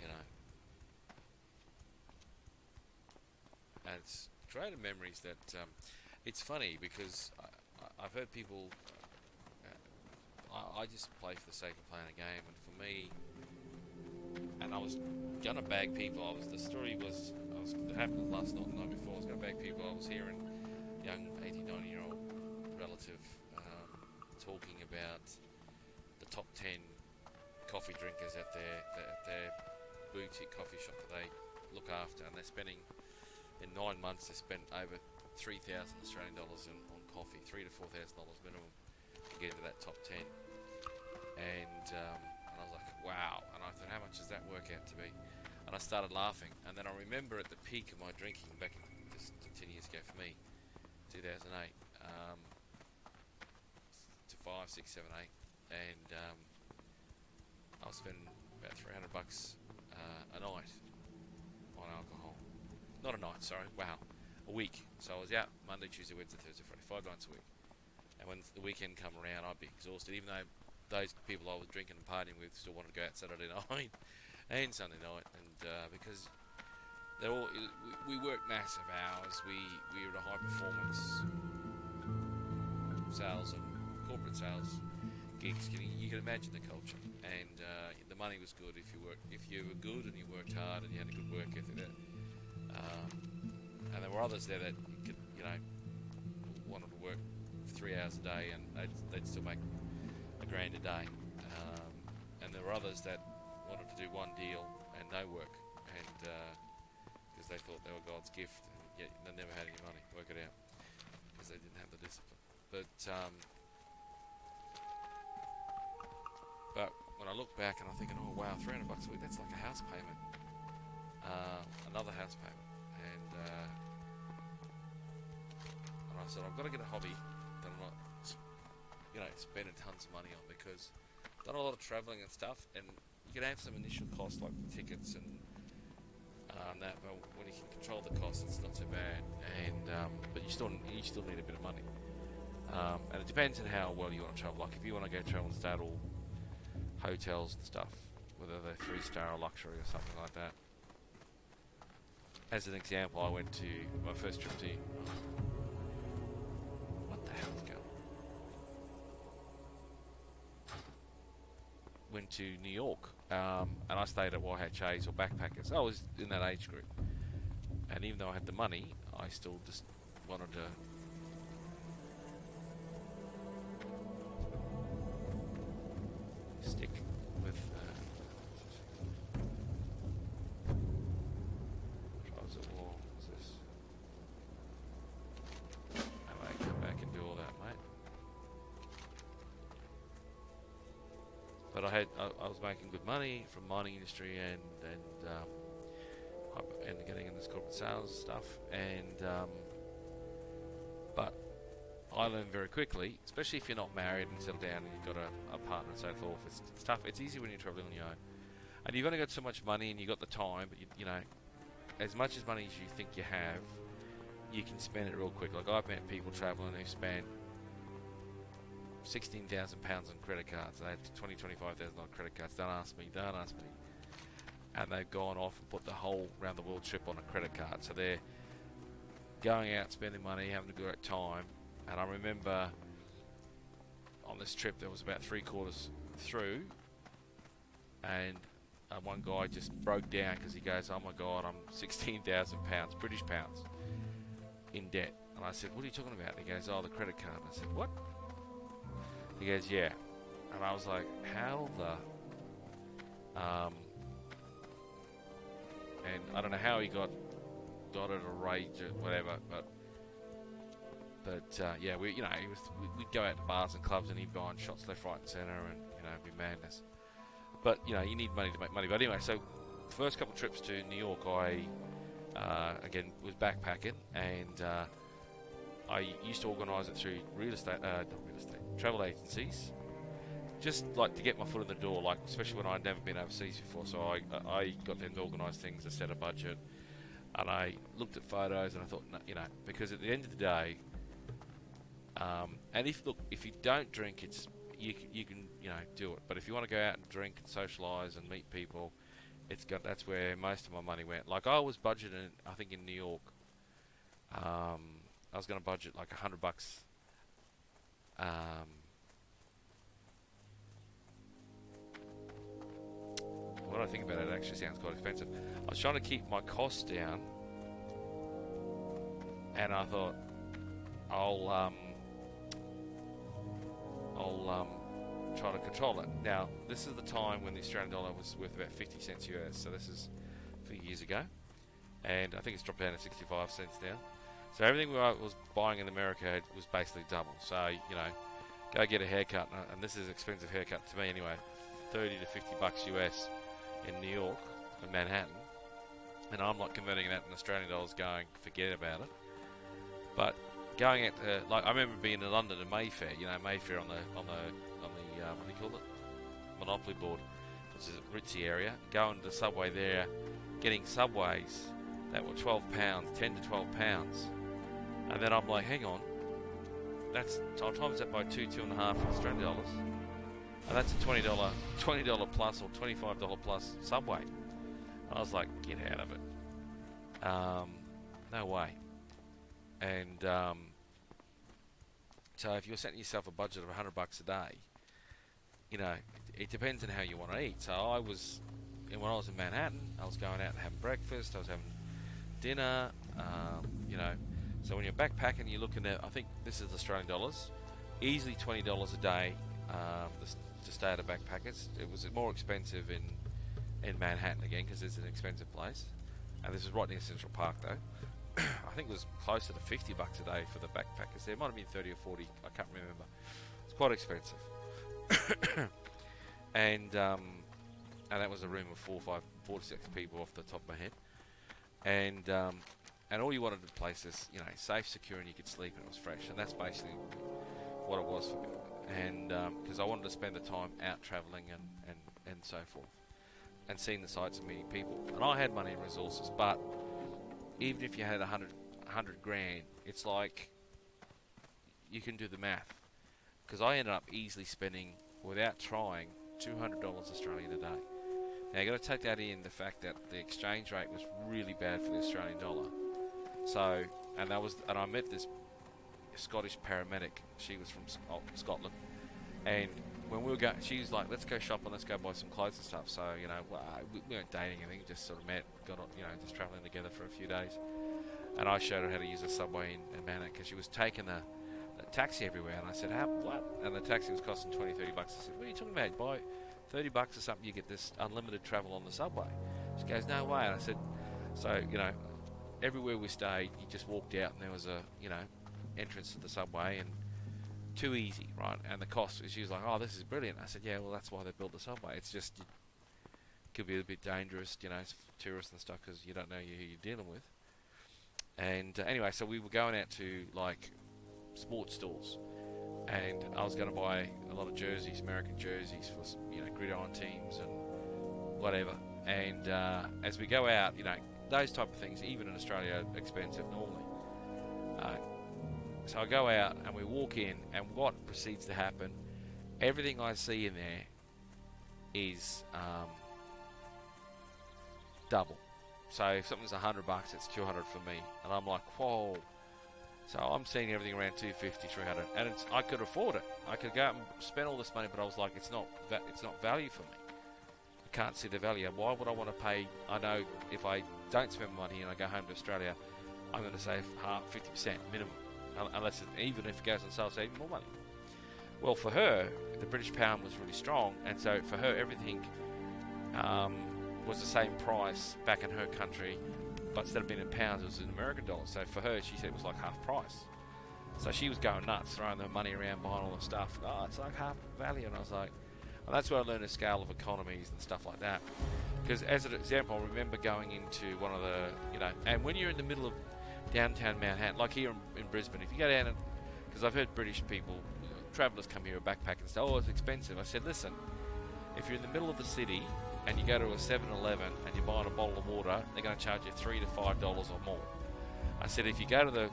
know, and it's created memories that it's funny because I've heard people. I just play for the sake of playing a game, and for me, and I was gonna bag people. It happened last night, the night before. I was gonna bag people. I was hearing young 80, 90-year-old relative talking about the top 10 coffee drinkers at their boutique coffee shop that they look after, and they're spending, in 9 months, they spent over $3,000 Australian on coffee, $3,000 to $4,000 minimum to get into that top 10. And I was like, wow. And I thought, how much does that work out to be? And I started laughing. And then I remember at the peak of my drinking, back just 10 years ago for me, 2008, to 5, 6, 7, 8, and I was spending about $300 a night on alcohol. Not a night, sorry, wow, a week. So I was out Monday, Tuesday, Wednesday, Thursday, Friday, 5 nights a week. And when the weekend come around, I'd be exhausted, even though those people I was drinking and partying with still wanted to go out Saturday night and Sunday night, and because they're all, we work massive hours. We were at a high performance sales and corporate sales gigs. You can imagine the culture, and the money was good if you were good and you worked hard and you had a good work ethic. And there were others there that could, wanted to work 3 hours a day and they'd still make $1,000 a day. And there were others that wanted to do one deal and no work, and because they thought they were God's gift, and yet they never had any money. Work it out, because they didn't have the discipline. But when I look back and I'm thinking, oh wow, $300 a week, that's like a house payment, another house payment, and I said, I've got to get a hobby that I'm not, spending tons of money on, because I've done a lot of travelling and stuff, and you can have some initial costs like tickets and that, but when you can control the costs, it's not so bad. And but you still need a bit of money, and it depends on how well you want to travel. Like if you want to go travel and stay at all hotels and stuff, whether they're 3-star or luxury or something like that. As an example, I went to my first trip to, what the hell's going on? Went to New York, and I stayed at YHAs or backpackers. I was in that age group, and even though I had the money, I still just wanted to stick with Tribes at War. What's this? I might come back and do all that, mate. But I was making good money from mining industry and getting in this corporate sales stuff, and but I learned very quickly, especially if you're not married and settled down and you've got a partner and so forth. It's tough. It's easy when you're traveling on your own, and you've only got so much money and you've got the time. But you know, as much as money as you think you have, you can spend it real quick. Like I've met people traveling who spent £16,000 on credit cards. They had $25,000 on credit cards. Don't ask me. And they've gone off and put the whole round the world trip on a credit card. So they're going out, spending money, having a good time. And I remember on this trip there was about 3/4 through, and one guy just broke down because he goes, "Oh my God, I'm £16,000, British pounds, in debt." And I said, "What are you talking about?" And he goes, "Oh, the credit card." And I said, "What?" He goes, "Yeah." And I was like, "How the?" And I don't know how he got it or rage or whatever, but yeah, we'd go out to bars and clubs and he'd buy shots left, right, and centre, and it'd be madness. But you need money to make money. But anyway, so first couple of trips to New York, I again was backpacking, and I used to organise it through travel agencies, just like to get my foot in the door, like especially when I'd never been overseas before. So I got them to organise things, to set a budget, and I looked at photos and I thought, because at the end of the day, and if you don't drink, you can do it. But if you want to go out and drink and socialise and meet people, that's where most of my money went. Like I was budgeting, I think in New York, I was going to budget like $100. When I think about it, it actually sounds quite expensive. I was trying to keep my costs down, and I thought I'll try to control it. Now, this is the time when the Australian dollar was worth about 50 cents US, so this is a few years ago, and I think it's dropped down to 65 cents now. So everything I was buying in America was basically double. So, you know, go get a haircut, and this is an expensive haircut to me anyway, 30 to 50 bucks US in New York, in Manhattan, and I'm not converting that in Australian dollars going, forget about it. But going at, like, I remember being in London in Mayfair, you know, Mayfair on the what do you call it? Monopoly board, which is a ritzy area, going to the subway there, getting subways that were £12, 10 to £12, and then I'm like, hang on, I'll times that by $2.5 Australian dollars, and that's a $20 plus or $25 plus subway. I was like, get out of it. No way. And so if you're setting yourself a budget of $100 a day, you know, it depends on how you want to eat. So when I was in Manhattan, I was going out and having breakfast, I was having dinner, you know. So when you're backpacking, you're looking at, I think this is Australian dollars, easily $20 a day to stay at a backpackers. It was more expensive in Manhattan again, because it's an expensive place. And this is right near Central Park though. I think it was closer to $50 a day for the backpackers there. It might have been 30 or 40, I can't remember. It's quite expensive. And that was a room of 4 to 6 people off the top of my head. And all you wanted to place is, you know, safe, secure, and you could sleep and it was fresh. And that's basically what it was for me. And because I wanted to spend the time out travelling and so forth, and seeing the sights and meeting people. And I had money and resources, but even if you had 100 grand, it's like you can do the math. Because I ended up easily spending, without trying, $200 Australian a day. Now you got to take that in, the fact that the exchange rate was really bad for the Australian dollar. So, and I met this Scottish paramedic. She was from Scotland, and when we were going, she was like, "Let's go shopping, let's go buy some clothes and stuff." So, you know, we weren't dating, I think, just sort of met, got on, you know, just travelling together for a few days. And I showed her how to use a subway in Manhattan, because she was taking the taxi everywhere, and I said, what? And the taxi was costing $20, $30. I said, what are you talking about? Buy $30 or something, you get this unlimited travel on the subway. She goes, no way. And I said, so, you know, everywhere we stayed, you just walked out and there was a, you know, entrance to the subway, and too easy, right? And the cost, she was like, oh, this is brilliant. I said, yeah, well, that's why they built the subway. It's just, it could be a bit dangerous, you know, for tourists and stuff, because you don't know who you're dealing with. And anyway, so we were going out to, like, sports stores, and I was going to buy a lot of jerseys, American jerseys for, you know, gridiron teams and whatever. And as we go out, you know, those type of things, even in Australia, are expensive normally. So I go out and we walk in, and what proceeds to happen, everything I see in there is double. So if something's $100, it's $200 for me, and I'm like, whoa. So I'm seeing everything around $250, $300, and I could afford it. I could go out and spend all this money, but I was like, it's not value for me. I can't see the value. Why would I want to pay? I know if I don't spend money and I go home to Australia, I'm going to save 50% minimum, unless even if it goes on sale, save more money. Well, for her, the British pound was really strong, and so for her, everything was the same price back in her country, but instead of being in pounds, it was in American dollars. So for her, she said it was like half price. So she was going nuts, throwing her money around, buying all the stuff. Oh, it's like half value. And I was like, and that's where I learned the scale of economies and stuff like that. Because as an example, I remember going into one of the, you know, and when you're in the middle of downtown Manhattan, like here in Brisbane, if you go down, because I've heard British people, you know, travellers come here, backpack and say, oh, it's expensive. I said, listen, if you're in the middle of the city and you go to a 7-Eleven and you're buying a bottle of water, they're going to charge you $3 to $5 or more. I said, if you go to the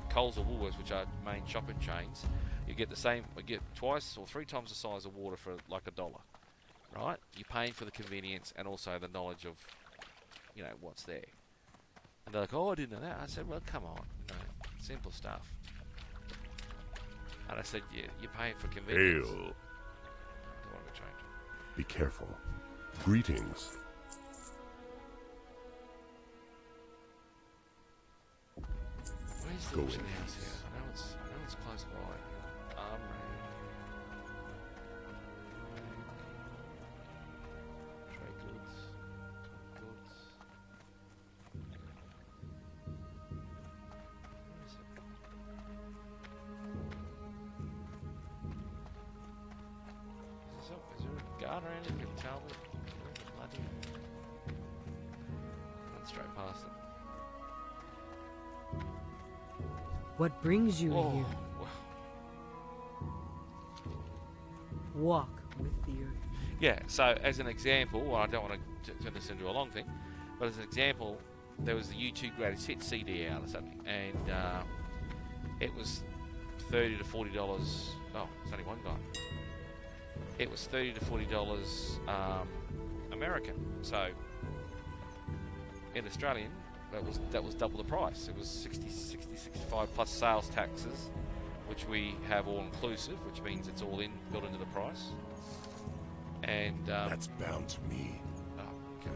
Coles or Woolworths, which are main shopping chains, you get the same, you get twice or 3 times the size of water for like $1, right? You're paying for the convenience and also the knowledge of, you know, what's there. And they're like, oh, I didn't know that. I said, well, come on, you know, simple stuff. And I said, yeah, you're paying for convenience. Hail. Be careful. Greetings. Where's the Go auction in house peace. here? I know it's close by. Trade goods. Australia, you can tell me. Bloody. Run straight past it. What brings you Oh, here? wow. Walk with the earth. Yeah, so as an example, well, I don't want to turn this into a long thing, but as an example, there was the U2 Greatest Hits CD out or something, and it was $30 to $40. Oh, it's only one guy. It was $30 to $40 American. So in Australian, that was double the price. It was 65 plus sales taxes, which we have all inclusive, which means it's all built into the price. And That's bound to me. oh, okay.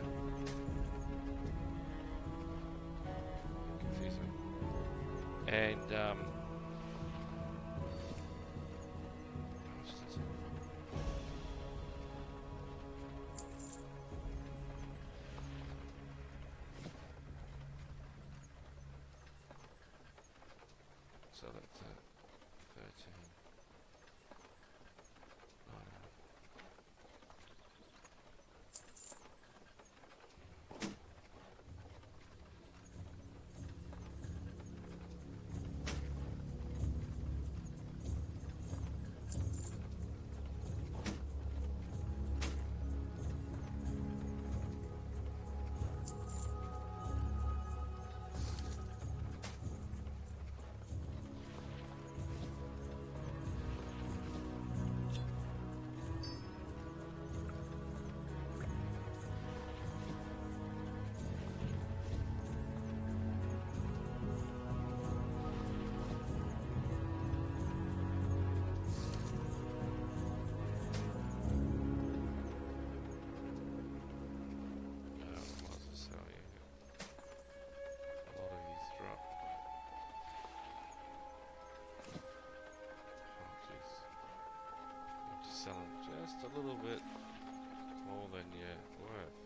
Confused me. And so that's 13. Selling just a little bit more than you're worth.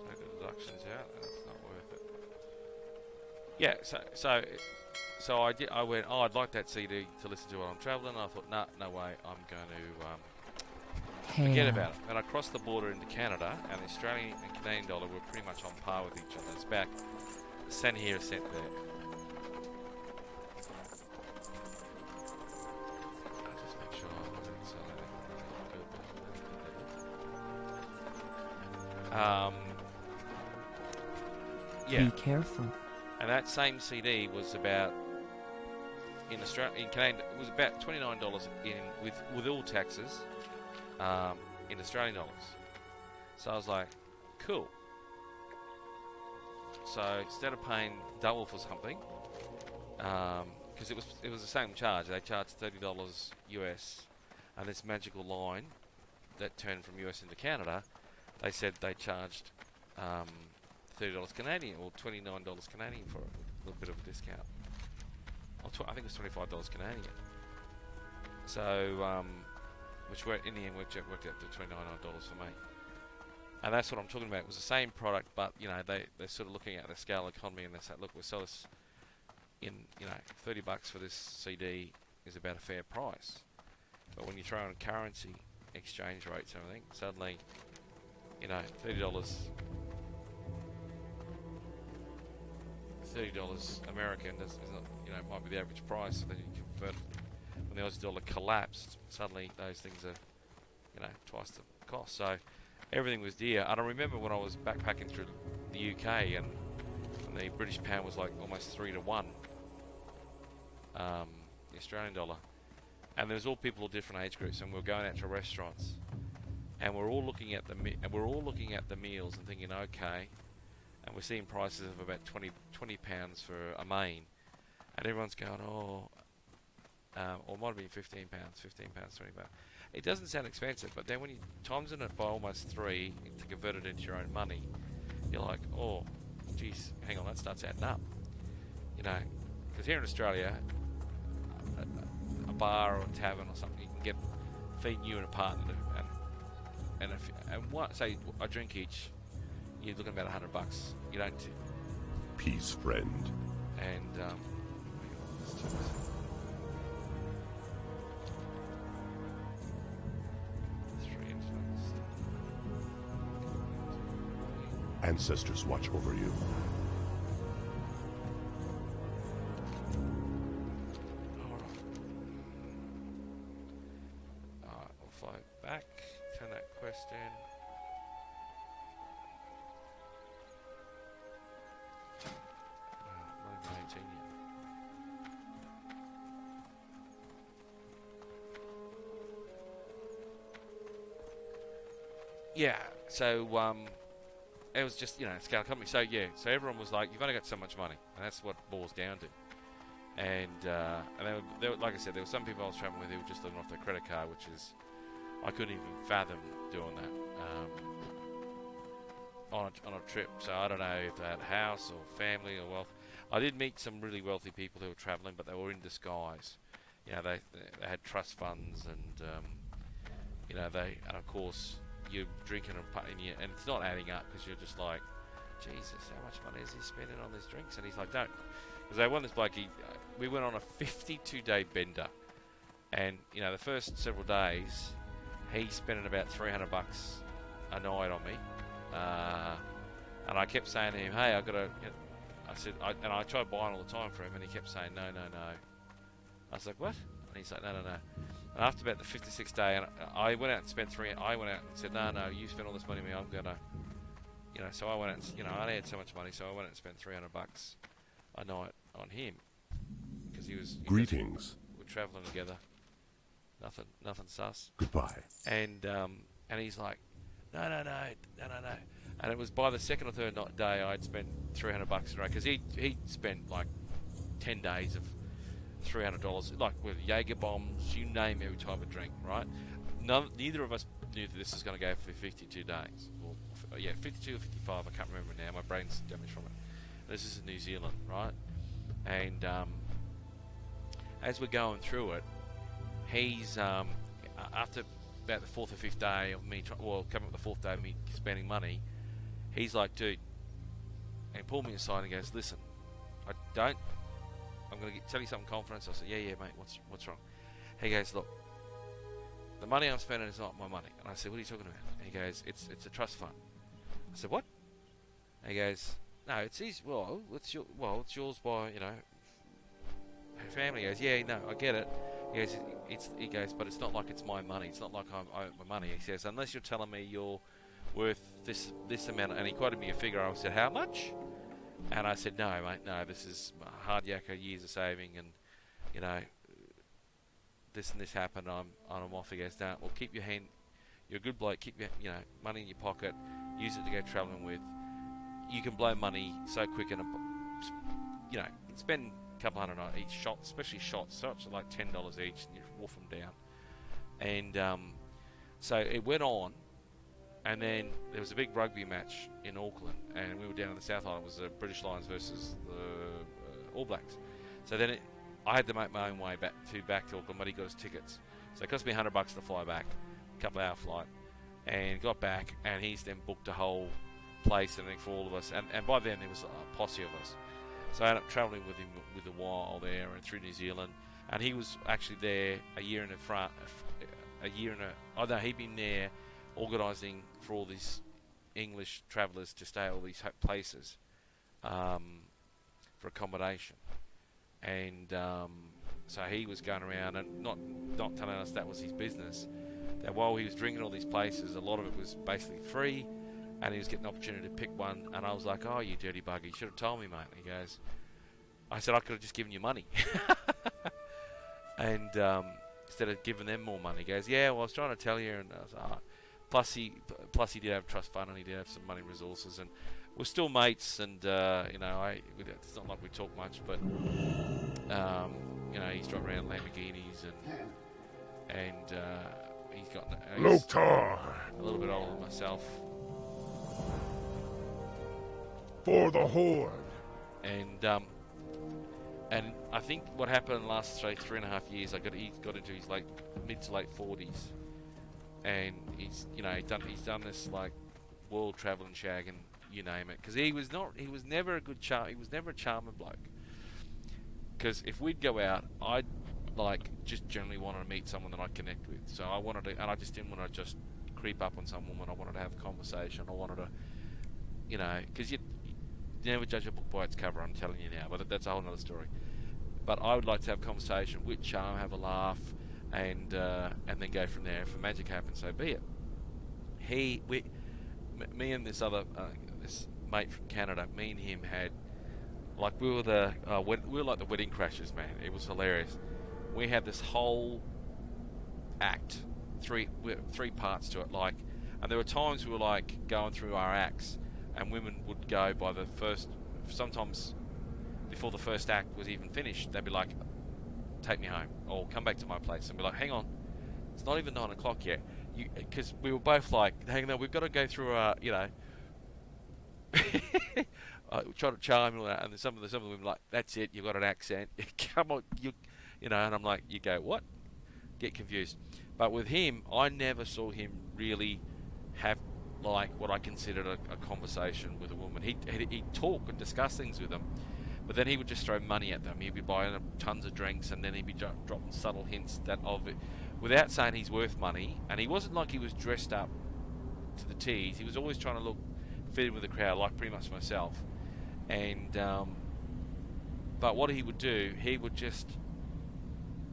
Take the deductions out, and it's not worth it. Yeah, so I went, oh, I'd like that CD to listen to while I'm travelling. I thought, nah, no way, I'm going to forget about it. And I crossed the border into Canada, and the Australian and Canadian dollar were pretty much on par with each other. It's back a cent here, a cent there. Yeah. Be careful. And that same CD was about in Canadian, it was about $29 with all taxes in Australian dollars. So I was like, cool. So instead of paying double for something, because it was the same charge, they charged $30 US, and this magical line that turned from US into Canada, they said they charged $30 Canadian or $29 Canadian for it, a little bit of a discount. I think it was $25 Canadian. So, which in the end worked out to $29 for me. And that's what I'm talking about. It was the same product, but you know they're sort of looking at the scale economy, and they say, look, we'll sell this in $30 for this CD is about a fair price. But when you throw in currency exchange rates and everything, suddenly $30 American is not, might be the average price. So then you convert it. When the Aussie dollar collapsed, suddenly those things are, twice the cost. So everything was dear. And I remember when I was backpacking through the UK and the British pound was like almost 3 to 1, the Australian dollar. And there was all people of different age groups, and we were going out to restaurants, and we're all looking at the meals and thinking, okay. And we're seeing prices of about 20 pounds for a main, and everyone's going, or it might have been 15 pounds, 20 pounds. It doesn't sound expensive, but then when you times it by almost 3 to convert it into your own money, you're like, oh, geez, hang on, that starts adding up. Because here in Australia, a bar or a tavern or something, you can get feeding you and a partner, and say a drink each. You're looking about $100. You don't. Peace, friend. And ancestors watch over you. Alright, we'll fly back, turn that quest in. Not even 18 yet. Yeah, so it was just, scale company. So yeah, so everyone was like, you've only got so much money, and that's what it boils down to. And they were, like I said, there were some people I was traveling with who were just living off their credit card, which is, I couldn't even fathom doing that on a trip. So I don't know if they had a house or family or wealth. I did meet some really wealthy people who were traveling, but they were in disguise. They had trust funds, and and of course you're drinking and it's not adding up, because you're just like, Jesus, how much money is he spending on these drinks? And he's like, don't. Because they won this bloke, we went on a 52-day bender, and the first several days he's spending about $300 a night on me, and I kept saying to him, hey, I said, and I tried buying all the time for him, and he kept saying, no. I was like, what? And he's like, no. And after about the 56th day, and I went out and spent I went out and said, no, you spent all this money on me, I'm gonna, so I went out and, I only had so much money, so I went out and spent $300 a night on him, because Greetings. We're traveling together, nothing sus. Goodbye. And he's like, no. And it was by the second or third day I'd spent $300 a day, because he spent like 10 days of $300, like with Jaeger bombs, you name every type of drink, right? Neither of us knew that this was going to go for 52 days. Well, 52 or 55, I can't remember now. My brain's damaged from it. This is in New Zealand, right? And as we're going through it, he's after about the fourth or fifth day of me, coming up the fourth day of me spending money, he's like, dude, and he pulled me aside and goes, listen, I'm going to tell you something confidence. I said, yeah, mate, what's wrong? He goes, look, the money I'm spending is not my money. And I said, what are you talking about? And he goes, it's a trust fund. I said, what? And he goes, no, it's his. Well, it's yours by, her family. He goes, yeah, no, I get it. He goes, but it's not like it's my money. It's not like I owe my money. He says, unless you're telling me you're worth this amount. And he quoted me a figure. I said, how much? And I said, no, mate, no, this is hard yakka, years of saving, and, this and this happened, I'm off. He goes, no, well, keep your hand, you're a good bloke, keep your, money in your pocket, use it to go travelling with. You can blow money so quick, and, spend a couple $100 each shot, especially shots are like $10 each, and you wolf them down. And so it went on. And then there was a big rugby match in Auckland, and we were down in the South Island. It was the British Lions versus the All Blacks. So then I had to make my own way back to Auckland, but he got his tickets. So it cost me $100 to fly back, a couple hour flight, and got back, and he's then booked a whole place and everything for all of us. And by then there was a posse of us. So I ended up travelling with him with a while there and through New Zealand, and he was actually there he'd been there organising for all these English travellers to stay at all these places for accommodation, and so he was going around and not telling us that was his business, that while he was drinking all these places, a lot of it was basically free, and he was getting the opportunity to pick one. And I was like, oh, you dirty bugger, you should have told me, mate. And he goes, I said, I could have just given you money. And instead of giving them more money, he goes, yeah, well, I was trying to tell you. And I was like, Plus he did have trust fund, and he did have some money resources, and we're still mates. And it's not like we talk much, but he's driving around Lamborghinis, and he's got Loktar! A little bit older than myself. For the Horde! And I think what happened in the last 3.5 years, he got into his mid to late 40s. And he's done this like world traveling shag and you name it, because he was never a good he was never a charming bloke. Because if we'd go out, I'd just generally wanted to meet someone that I connect with. So I just didn't want to just creep up on some woman. I wanted to have a conversation. I wanted to you know, because you never judge a book by its cover, I'm telling you now, but that's a whole other story. But I would like to have a conversation with Charm, have a laugh, and then go from there. If a magic happens, so be it. Me and this other this mate from Canada, me and him had, like, we were like the wedding crashers, man. It was hilarious. We had this whole act, three parts to it, like, and there were times we were like going through our acts, and women would go by the first, sometimes before the first act was even finished, they'd be like, take me home, or come back to my place, and be like, hang on, it's not even 9 o'clock yet, because we were both like, hang on, we've got to go through our, you know, try to charm and all that, and then some of the women were like, that's it, you've got an accent, come on, you know, and I'm like, you go, what? Get confused. But with him, I never saw him really have like what I considered a conversation with a woman. He'd talk and discuss things with them, but then he would just throw money at them. He'd be buying them tons of drinks, and then he'd be dropping subtle hints that of it, without saying he's worth money. And he wasn't like he was dressed up to the T's. He was always trying to look fit in with the crowd, like pretty much myself. And but what he would do, he would just,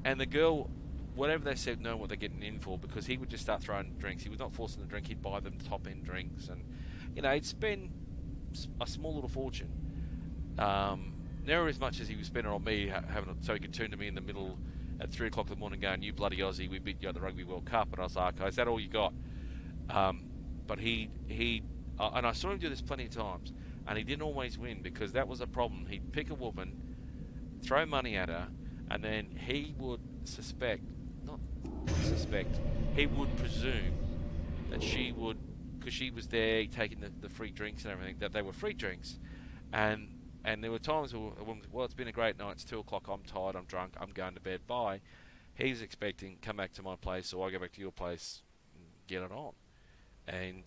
and the girl, whatever they said, know what they're getting in for, because he would just start throwing drinks. He was not forcing them to drink. He'd buy them top-end drinks, and, you know, he'd spend a small little fortune. Never as much as he was spending on me, so he could turn to me in the middle at 3 o'clock in the morning going, you bloody Aussie, we beat you at the Rugby World Cup. And I was like, okay, is that all you got? But he and I saw him do this plenty of times, and he didn't always win, because that was a problem. He'd pick a woman, throw money at her, and then he would he would presume that she would, because she was there taking the free drinks and everything, that they were free drinks. And there were times where a woman said, well, it's been a great night, it's 2 o'clock, I'm tired, I'm drunk, I'm going to bed, bye. He's expecting, come back to my place, or I go back to your place, and get it on. And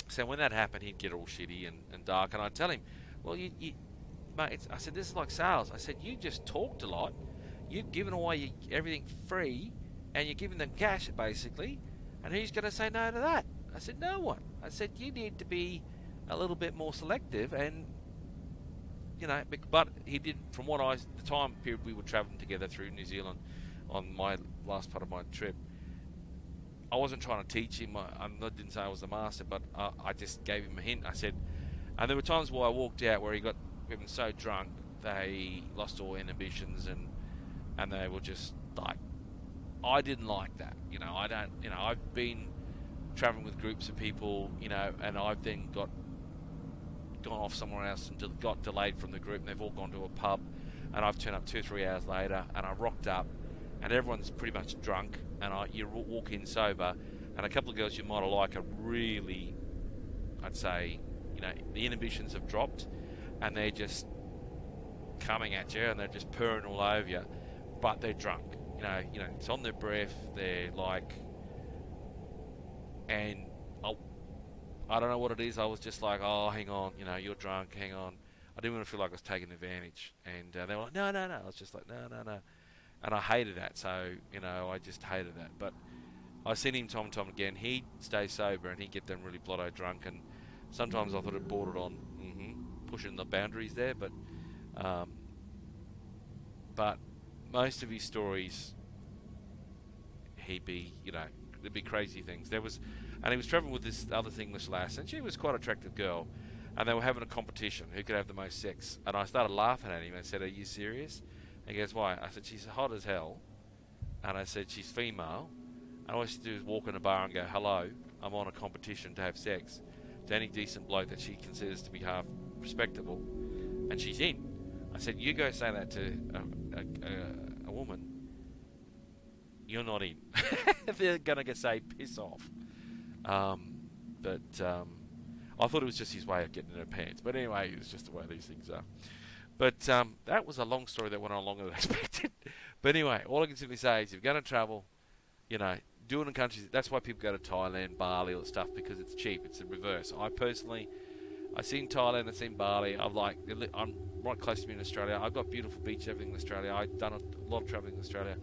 so when that happened, he'd get all shitty and dark, and I'd tell him, well, you mate, I said, this is like sales. I said, you just talked a lot, you've given away everything free, and you're giving them cash, basically, and who's going to say no to that? I said, no one. I said, you need to be a little bit more selective, and, you know, but he did, from what the time period we were travelling together through New Zealand on my last part of my trip, I wasn't trying to teach him, I didn't say I was the master, but I just gave him a hint. I said, and there were times where I walked out where he got women so drunk, they lost all inhibitions, and they were just like, I didn't like that, you know, I've been travelling with groups of people, you know, and I've then gone off somewhere else and got delayed from the group, and they've all gone to a pub, and I've turned up 2 or 3 hours later, and I rocked up, and everyone's pretty much drunk, and you walk in sober, and a couple of girls you might have liked are really, I'd say, you know, the inhibitions have dropped, and they're just coming at you, and they're just purring all over you, but they're drunk. You know, it's on their breath. They're like, and I don't know what it is. I was just like, oh, hang on, you know, you're drunk. Hang on. I didn't want to feel like I was taking advantage, and they were like, no. I was just like, no, and I hated that. So, you know, I just hated that. But I've seen him time and time again. He'd stay sober, and he'd get them really blotto drunk, and sometimes I thought it bordered on pushing the boundaries there, but most of his stories, he'd be, you know, there'd be crazy things. And he was travelling with this other English lass, and she was quite an attractive girl, and they were having a competition, who could have the most sex. And I started laughing at him and said, are you serious? And he goes, why? I said, she's hot as hell, and I said, she's female, and all she do is walk in a bar and go, hello, I'm on a competition to have sex to any decent bloke that she considers to be half respectable, and she's in. I said, you go say that to a woman, you're not in. They're going to say, piss off. But I thought it was just his way of getting in her pants. But anyway, it's just the way these things are. But that was a long story that went on longer than I expected. But anyway, all I can simply say is if you're going to travel, you know, do it in countries. That's why people go to Thailand, Bali, all that stuff, because it's cheap. It's the reverse. I've seen Thailand, I've seen Bali. I'm right close to me in Australia. I've got beautiful beaches, everything in Australia. I've done a lot of travelling in Australia.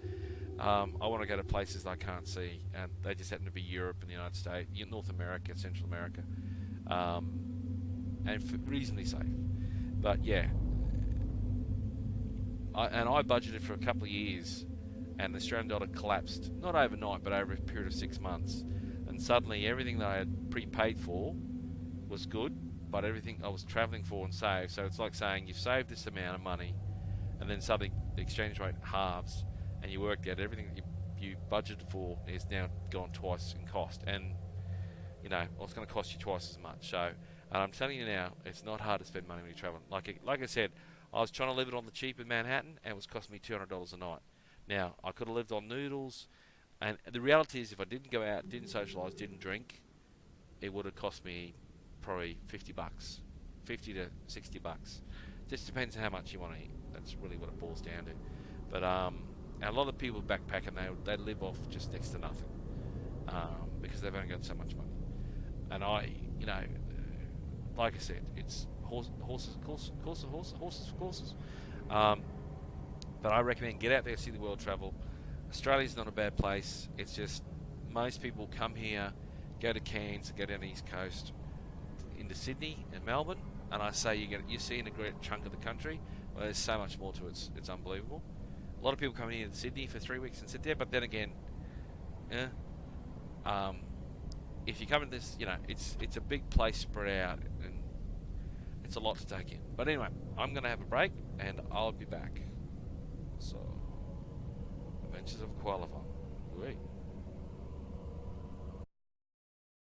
I want to go to places I can't see, and they just happen to be Europe and the United States, North America, Central America. and reasonably safe. But yeah, I budgeted for a couple of years, and the Australian dollar collapsed, not overnight, but over a period of 6 months. And suddenly everything that I had prepaid for was good, but everything I was travelling for and saved. So it's like saying you've saved this amount of money, and then suddenly the exchange rate halves, and you worked out everything that you budgeted for is now gone twice in cost. And you know, well, it's going to cost you twice as much. So, and I'm telling you now, it's not hard to spend money when you're traveling. Like I said, I was trying to live it on the cheap in Manhattan, and it was costing me $200 a night. Now, I could have lived on noodles, and the reality is, if I didn't go out, didn't socialise, didn't drink, it would have cost me probably $50, $50 to $60. Just depends on how much you want to eat. That's really what it boils down to. But and a lot of people backpack, and they live off just next to nothing, because they've only got so much money. And I, you know, like I said, it's horses. But I recommend get out there, see the world, travel. Australia's not a bad place. It's just most people come here, go to Cairns, go down the east coast, into Sydney and Melbourne, and I say you're seeing a great chunk of the country. Well, there's so much more to it. It's unbelievable. A lot of people come here to Sydney for 3 weeks and sit there, but then again, if you come in this, you know, it's a big place spread out, and it's a lot to take in. But anyway, I'm going to have a break, and I'll be back. So, Adventures of Qualifying. Wait.